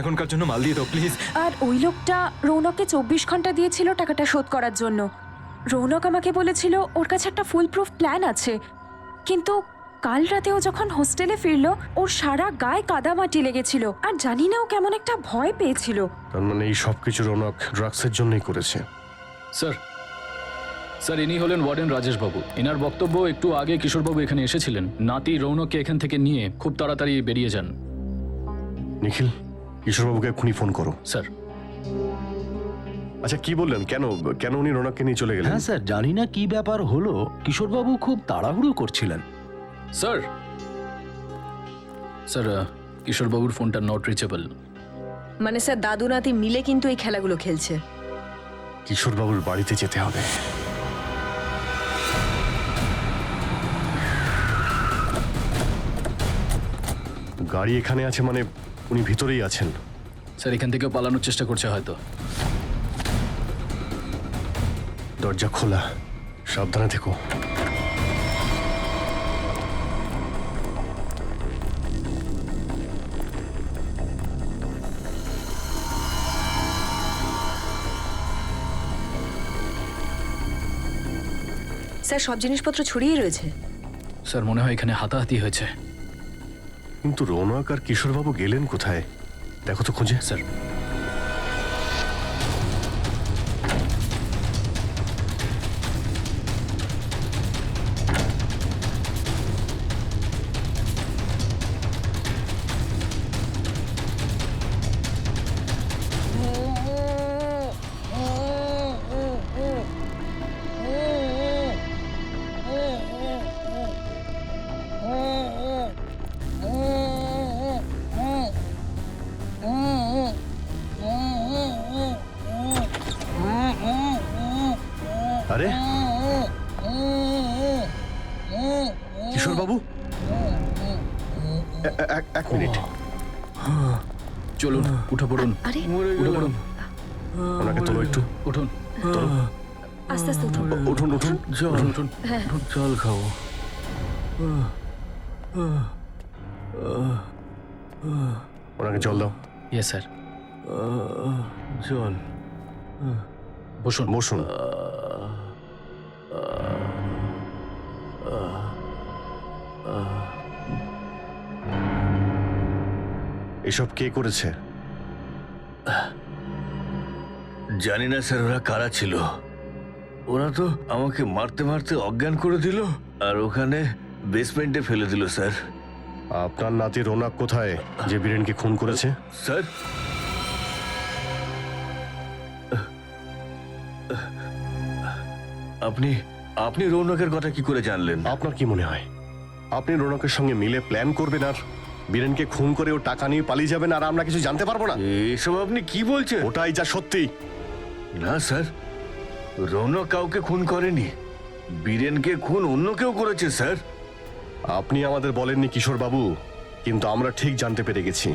এখনকার জন্য মাল দিয়ে দাও প্লিজ। আর ওই লোকটা রৌনককে 24 ঘন্টা দিয়েছিল টাকাটা শোধ করার জন্য। রৌনক আমাকে বলেছিল ওর কাছে একটা ফুল প্রুফ প্ল্যান আছে, কিন্তু কাল রাতে ও যখন হোস্টেলে ফিরলো ওর সারা গায়ে কাদামাটি লেগেছিল, আর জানি না ও কেমন একটা ভয় পেয়েছিল। তার মানে এই সব কিছু রৌনক ড্রাগসের জন্যই করেছে। স্যার স্যার ইনি হলেন ওয়ার্ডেন রাজেশ বাবু। এনার বক্তব্য একটু আগে কিশোরবাবু এখানে এসেছিলেন, নাতি রৌনককে এখান থেকে নিয়ে খুব তাড়াতাড়ি বেরিয়ে যান। নিখিল, কিশোরবাবুকে এক্ষুনি ফোন করো। স্যার। আচ্ছা কি বললেন, কেন কেন উনি রৌনককে নিয়ে চলে গেলেন? হ্যাঁ স্যার, জানি না কি ব্যাপার হলো, কিশোরবাবু খুব তাড়াহুড়ো করছিলেন। স্যার স্যার কিশোরবাবুর ফোনটা নট রিচেবল। মানে স্যার দাদু নাতি মিলে কিন্তু এই খেলাগুলো খেলছে। কিশোরবাবুর বাড়িতে যেতে হবে। গাড়ি এখানে আছে মানে উনি ভিতরেই আছেন। স্যার এখান থেকেও পালানোর চেষ্টা করছে হয়তো। দরজা খোলা, সাবধানে থেকো। স্যার সব জিনিসপত্র ছড়িয়ে রয়েছে। স্যার মনে হয় এখানে হাতাহাতি হয়েছে। কিন্তু রৌনক আর কিশোরবাবু গেলেন কোথায়? দেখো তো খুঁজে। স্যার আরে কিশোরবাবু, এক মিনিট। চলুন উঠে পড়ুন। আরে উঠে পড়ুন, ওনাকে তোলো একটু। উঠুন আস্তে আস্তে উঠুন। উঠুন উঠুন। উঠুন উঠুন। জল খাও। ওনাকে জল দাও। Yes sir. জল। বসুন বসুন। এসব কে করেছে? জানি না স্যার ওরা কারা ছিল। ওরা তো আমাকে মারতে মারতে অজ্ঞান করে দিল আর ওখানে বেসমেন্টে ফেলে দিল স্যার। আপনার নাতি রৌনক কোথায় যে বীরেনকে খুন করেছে? স্যার আপনি আপনি রৌনকের কথা কি করে জানলেন? আপনার কি মনে হয় আপনি রৌনকের সঙ্গে মিলে প্ল্যান করবেন আর বীরেনকে খুন করে ও টাকা নিয়ে পালিয়ে যাবেন আর আমরা কিছু জানতে পারবো না? এসব আপনি কি বলছেন? ওটাই যা সত্যি। না স্যার, রৌনক কাউকে খুন করেনি। বীরেনকে খুন অন্য কেউ করেছে স্যার। আপনি আমাদের বলেননি কিশোর বাবু, কিন্তু আমরা ঠিক জানতে পেরে গেছি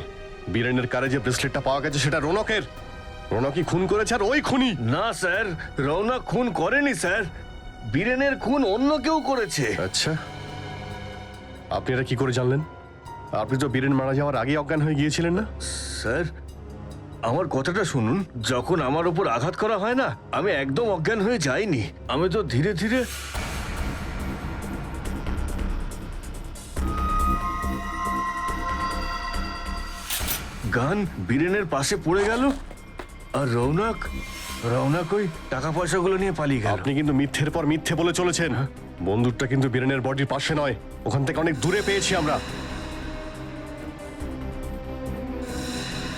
বীরেনের কারে যে ব্রেসলেটটা পাওয়া গেছে সেটা রৌনকের। রৌনকই খুন করেছে আর ওই খুনি। না স্যার, রৌনক খুন করেনি স্যার, বীরেনের খুন অন্য কেউ করেছে। আচ্ছা, আপনি এটা কি করে জানলেন? আপনি তো বীরেন মারা যাওয়ার আগে অজ্ঞান হয়ে গিয়েছিলেন না? স্যার আমার কথাটা শুনুন, যখন আমার উপর আঘাত করা হয় না, আমি একদম অজ্ঞান হয়ে যাইনি। আমি তো ধীরে ধীরে গান বীরেনের পাশে পড়ে গেল আর রৌনক ওই টাকা পয়সাগুলো নিয়ে পালিয়ে গেল। আপনি কিন্তু মিথ্যের পর মিথ্যে বলে চলেছেন। বন্দুকটা কিন্তু বীরেনের বডির পাশে নয়, ওখান থেকে অনেক দূরে পেয়েছি আমরা।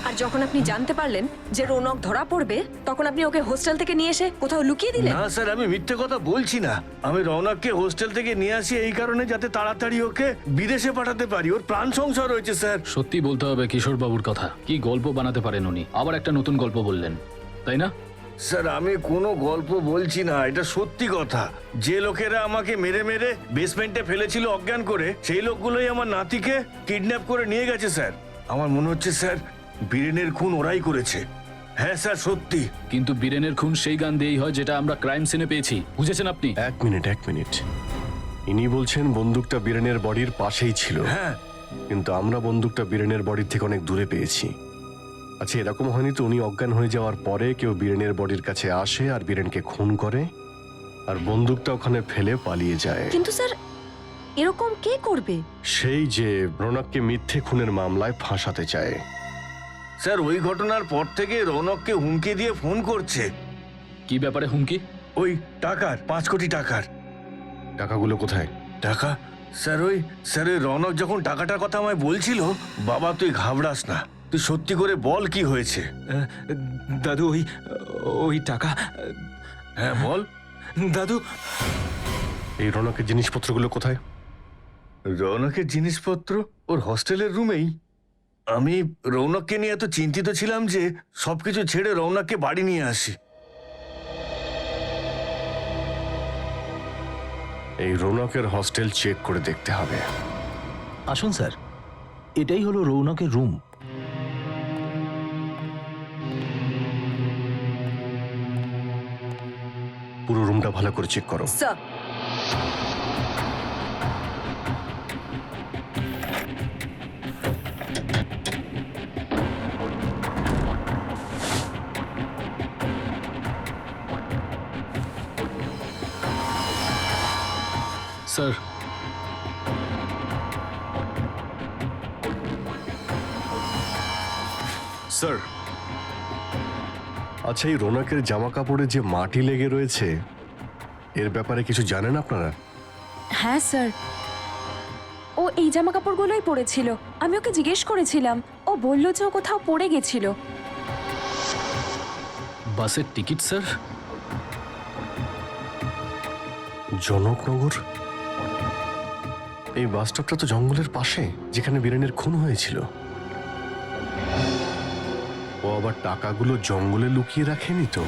আর যখন আপনি জানতে পারলেন যে রৌনক ধরা পড়বে, তখন আপনি ওকে হোস্টেল থেকে নিয়ে এসে কোথাও লুকিয়ে দিলেন? না স্যার, আমি মিথ্যে কথা বলছি না। আমি রৌনককে হোস্টেল থেকে নিয়ে আসি এই কারণে যাতে তাড়াতাড়ি ওকে বিদেশে পাঠাতে পারি। ওর প্রাণ সংশয় রয়েছে স্যার। সত্যি বলতে হবে কিশোর বাবুর কথা, কি গল্প বানাতে পারেন উনি। আবার একটা নতুন গল্প বললেন, তাই না? স্যার আমি কোনো গল্প বলছি না, এটা সত্যি কথা। যে লোকেরা আমাকে মেরে মেরে বেসমেন্টে ফেলেছিল অজ্ঞান করে, সেই লোকগুলোই আমার নাতিকে কিডন্যাপ করে নিয়ে গেছে স্যার। আমার মনে হচ্ছে স্যার বীরেনের খুন ওরাই করেছে। হ্যাঁ স্যার সত্যি। কিন্তু বীরেনের খুন সেই গান দিয়েই হয় যেটা আমরা ক্রাইম সিনে পেয়েছি, বুঝেছেন আপনি? এক মিনিট, ইনি বলছেন বন্দুকটা বীরেনের বডির পাশেই ছিল। হ্যাঁ, কিন্তু আমরা বন্দুকটা বীরেনের বডির থেকে অনেক দূরে পেয়েছি। আচ্ছা, এরকম হয়নি তো উনি অজ্ঞান হয়ে যাওয়ার পরে কেউ বীরেনের বডির কাছে আসে আর বীরেনকে খুন করে আর বন্দুকটা ওখানে ফেলে পালিয়ে যায়? কিন্তু স্যার, এরকম কে করবে? সেই যে রৌনককে মিথ্যে খুনের মামলায় ফাঁসাতে চায়। স্যার ওই ঘটনার পর থেকে রৌনককে হুমকি দিয়ে ফোন করছে। কি ব্যাপারে হুমকি? ওই টাকার, 5 কোটি টাকার। টাকাগুলো কোথায়? টাকা স্যার ওই রৌনক যখন টাকাটার কথা আমায় বলছিল, বাবা তুই ঘাবড়াস না, তুই সত্যি করে বল কি হয়েছে। দাদু, ওই টাকা। হ্যাঁ বল দাদু। এই রৌনকের জিনিসপত্রগুলো কোথায়? রৌনকের জিনিসপত্র ওর হস্টেলের রুমেই। আমি রৌনককে নিয়ে এত চিন্তিত ছিলাম যে সবকিছু ছেড়ে রৌনককে বাড়ি নিয়ে আসি। এই রৌনকের হস্টেল চেক করে দেখতে হবে। আসুন স্যার, এটাই হলো রৌনকের রুম। পুরো রুমটা ভালো করে চেক করো। স্যার, স্যার স্যার, আচ্ছা এই রৌনকের জামা কাপড়ে যে মাটি লেগে রয়েছে এর ব্যাপারে কিছু জানেন আপনারা? হ্যাঁ স্যার, ও এই জামা কাপড়গুলোই পরেছিল। আমি ওকে জিজ্ঞেস করেছিলাম, ও বলল যে ও কোথাও পড়ে গেছিল। বাসের টিকিট স্যার? জনকনগর? এই বাস স্টপটা তো জঙ্গলের পাশে, যেখানে বীরেনের খুন হয়েছিল। ও আবার টাকাগুলো জঙ্গলে লুকিয়ে রাখেনি তো?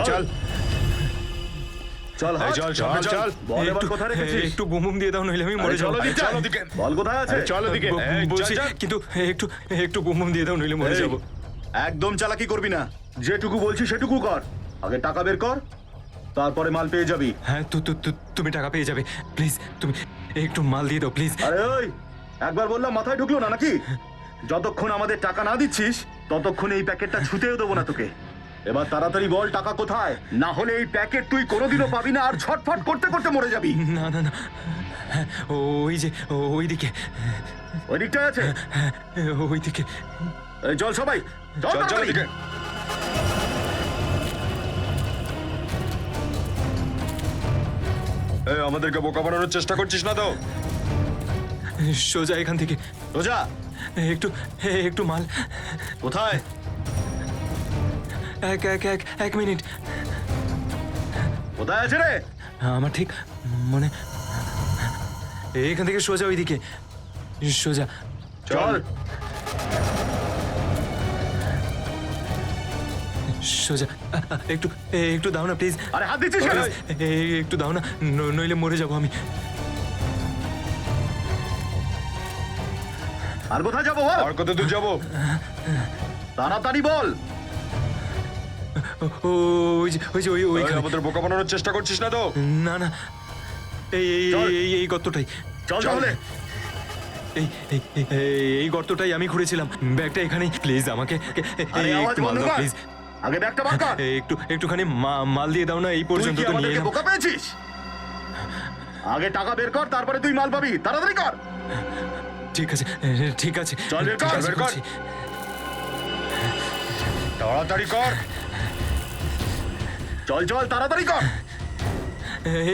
চল চল চল বল এবার কোথায় রেখেছিস? একটু বুম দিয়ে দাও, নইলে আমি মরে যাবো। বল কোথায় আছে? চল ওদিকে। বলছি, কিন্তু একটু বুম দিয়ে দাও, নইলে মরে যাবো। একদম চালাকি করবি না, যেটুকু বলছি সেটুকু কর। আগে টাকা বের কর, তারপরে মাল পেয়ে যাবি। হ্যাঁ, তুমি টাকা পেয়ে যাবে। প্লিজ তুমি একটু মাল দিয়ে দাও প্লিজ। আরে ওই, একবার বললাম মাথায় ঢুকলো না নাকি? যতক্ষণ আমাদের টাকা না দিচ্ছিস ততক্ষণ এই প্যাকেটটা ছুঁতেও দেবো না তোকে। এবার তাড়াতাড়ি বল টাকা কোথায়, না হলে এই প্যাকেট তুই কোনোদিনও পাবি না আর ছটফট করতে করতে মরে যাবি। না না না, হ্যাঁ, ওই যে ওইদিকে। ওই দিকটায় আছে? ওইদিকে। এই চল সবাই, চল তাড়াতাড়ি। আমাদেরকে বোকা বানানোর চেষ্টা করছিস না তো? সোজা এখান থেকে। রোজা, একটু মাল কোথায়? এক মিনিট। কোথায় আছে রে? আমার ঠিক মানে এখান থেকে সোজা ওইদিকে, সোজা চল। সোজা একটু একটু দাও না প্লিজ। আরে হাত দিচ্ছিস কেন? একটু দাও না, নইলে মরে যাবো আমি। আর কোথায় যাবো বল? আর কত দূর যাবো? তাড়াতাড়ি বল। ওইখানে। আমাদের বোকা বানানোর চেষ্টা করছিস না তো? না না, এই এই চল। এই এই গর্তটাই। চল তাহলে। এই গর্তটাই আমি খুঁড়েছিলাম। ব্যাগটা এখানেই, প্লিজ আমাকে আরে আওয়াজ একটু মাল বন্ধ দাও কর। প্লিজ। আগে ব্যাগটা বার কর। একটুখানি মাল দিয়ে দাও না, এই তুই পর্যন্ত কি তো নিয়ে আমাদেরকে নাও। বোকা পেয়েছিস? আগে টাকা বের কর, তারপরে তুই মাল পাবি। তাড়াতাড়ি কর। ঠিক আছে ঠিক আছে, চল বের কর, ঠিক আছে, বের কর। করছি। তাড়াতাড়ি কর। চল চল তাড়াতাড়ি কর।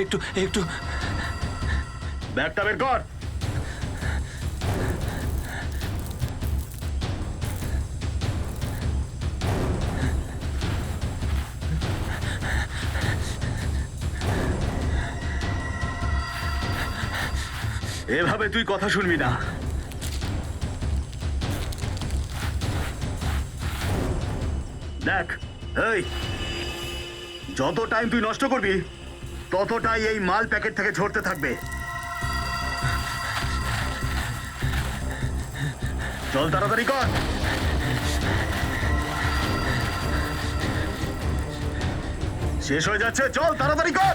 একটু একটু ব্যাগটা বের কর। এভাবে তুই কথা শুনবি না। দেখ, এই যত টাইম তুই নষ্ট করবি ততটাই এই মাল প্যাকেট থেকে ঝরতে থাকবে। চল তাড়াতাড়ি কর। শেষ হয়ে যাচ্ছে, চল তাড়াতাড়ি কর।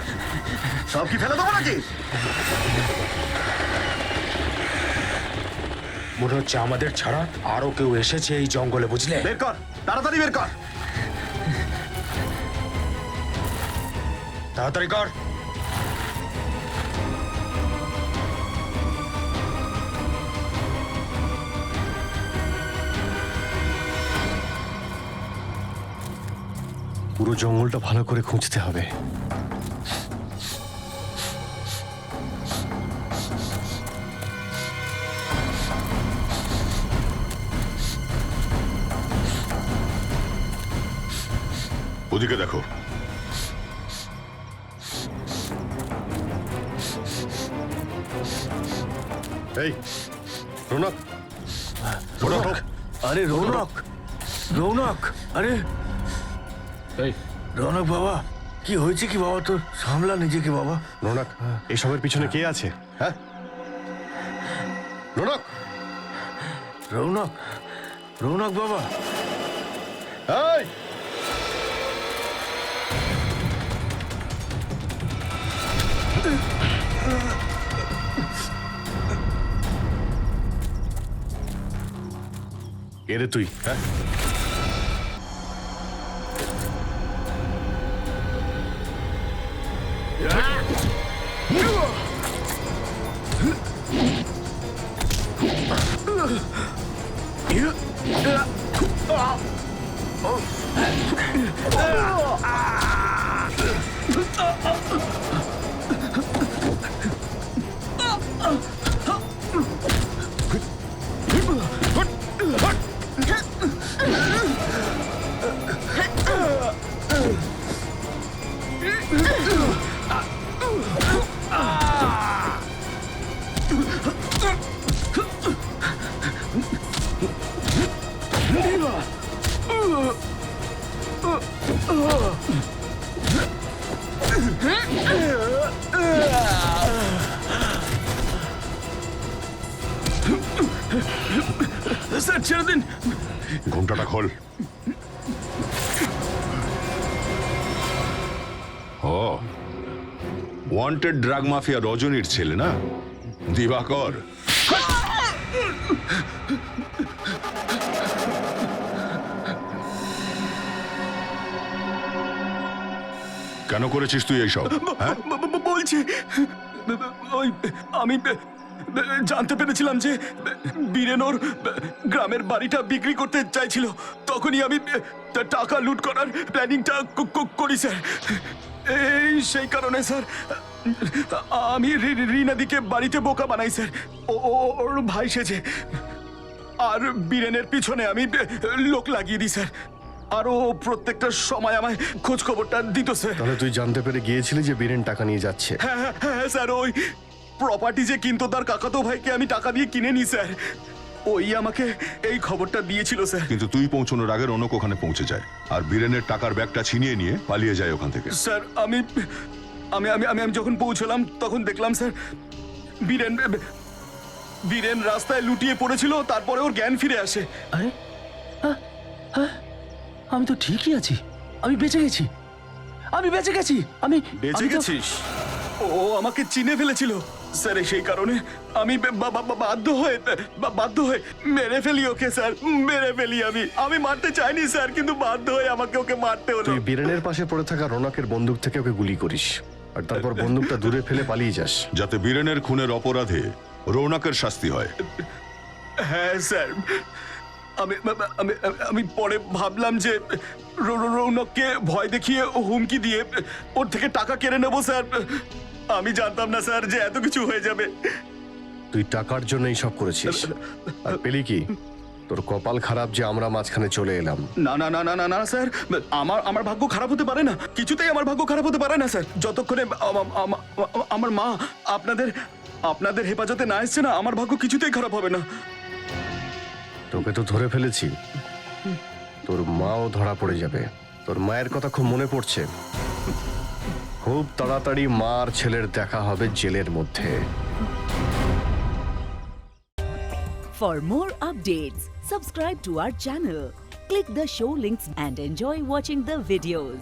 সব কি ফেলে দেবো নাকি? মনে হচ্ছে আমাদের ছাড়া আরো কেউ এসেছে এই জঙ্গলে, বুঝলে? বের কর, তাড়াতাড়ি বের কর। তাড়াতাড়ি কর। পুরো জঙ্গলটা ভালো করে খুঁজতে হবে। ওদিকে দেখো। এই রৌনক, রৌনক, আরে রৌনক, রৌনক, আরে এই রৌনক বাবা, কি হয়েছে কি বাবা তোর? সামলা নিজেকে বাবা। রৌনক, এসবের পিছনে কে আছে? হ্যাঁ রৌনক, রৌনক, রৌনক বাবা। এই কে রে তুই? হ্যাঁ স্যার ছেড়ে দিন। ঘোমটাটা খোল। ও, ওয়ান্টেড ড্রাগ মাফিয়া রজনীর ছেলে না, দিবাকর? কেন করেছিস তুই এইসব? হ্যাঁ? বলছি ওই আমি জানতে পেরেছিলাম যে বীরেন ওর গ্রামের বাড়িটা বিক্রি করতে চাইছিল, তখনই আমি টাকা লুট করার প্ল্যানিংটা করি স্যার। এই সেই কারণে স্যার আমি রিনাদিকে বাড়িতে বোকা বানাই স্যার, ওর ভাই সেজে। আর বীরেনের পিছনে আমি লোক লাগিয়ে দিই স্যার। আর ও প্রত্যেকটা সময় আমায় খোঁজ খবরটা দিত স্যার। তাহলে তুই জানতে পেরে গিয়েছিলি যে বীরেন টাকা নিয়ে যাচ্ছে? হ্যাঁ স্যার, ওই প্রপার্টি যে কিনতো তার কাকাতো ভাইকে আমি টাকা দিয়ে কিনে নিই স্যার। ওই আমাকে এই খবরটা দিয়েছিল স্যার। কিন্তু তুই পৌঁছানোর আগে রৌনক ওখানে পৌঁছে যায় আর বীরেনের টাকার ব্যাগটা ছিনিয়ে নিয়ে পালিয়ে যায় ওখান থেকে। স্যার আমি আমি আমি আমি আমি যখন পৌঁছলাম তখন দেখলাম স্যার বীরেন রাস্তায় লুটিয়ে পড়েছিল, তারপরে ওর জ্ঞান ফিরে আসে। আরে আমি তো ঠিকই আছি, আমি বেঁচে গেছি, আমি বেঁচে গেছি, আমি বেঁচে গেছিস? ও আমাকে চিনে ফেলেছিল স্যার, সেই কারণে আমি বাধ্য হয়ে মেরে ফেলি ওকে স্যার, মেরে ফেলি। আমি মারতে চাইনি স্যার, কিন্তু বাধ্য হয়ে আমাকে ওকে মারতে হলো। তুই বীরেনের পাশে পড়ে থাকা রৌনকের বন্দুক থেকে ওকে গুলি করিস আর তারপর বন্দুকটা দূরে ফেলে পালিয়ে যাস, যাতে বীরেনের খুনের অপরাধে রৌনকের শাস্তি হয়। হ্যাঁ স্যার, আমি আমি আমি পরে ভাবলাম যে রৌনককে ভয় দেখিয়ে হুমকি দিয়ে ওর থেকে টাকা কেড়ে নেবো স্যার। আমি জানতাম না স্যার যে এত কিছু হয়ে যাবে। তুই টাকার জন্যই সব করেছিস। আর পেলি কি? তোর কপাল খারাপ যে আমরা মাঝখানে চলে এলাম। না না না না না না স্যার, আমার ভাগ্য খারাপ হতে পারে না, কিছুতেই আমার ভাগ্য খারাপ হতে পারে না স্যার। যতক্ষণে আমার মা আপনাদের হেফাজতে না এসছে না, আমার ভাগ্য কিছুতেই খারাপ হবে না। তোকে তো ধরে ফেলেছি, তোর মাও ধরা পড়ে যাবে। তোর মায়ের কথা খুব মনে পড়ছে। খুব তাড়াতাড়ি মা আর ছেলের দেখা হবে জেলের মধ্যে। For more updates, subscribe to our channel, click the show links and enjoy watching the videos.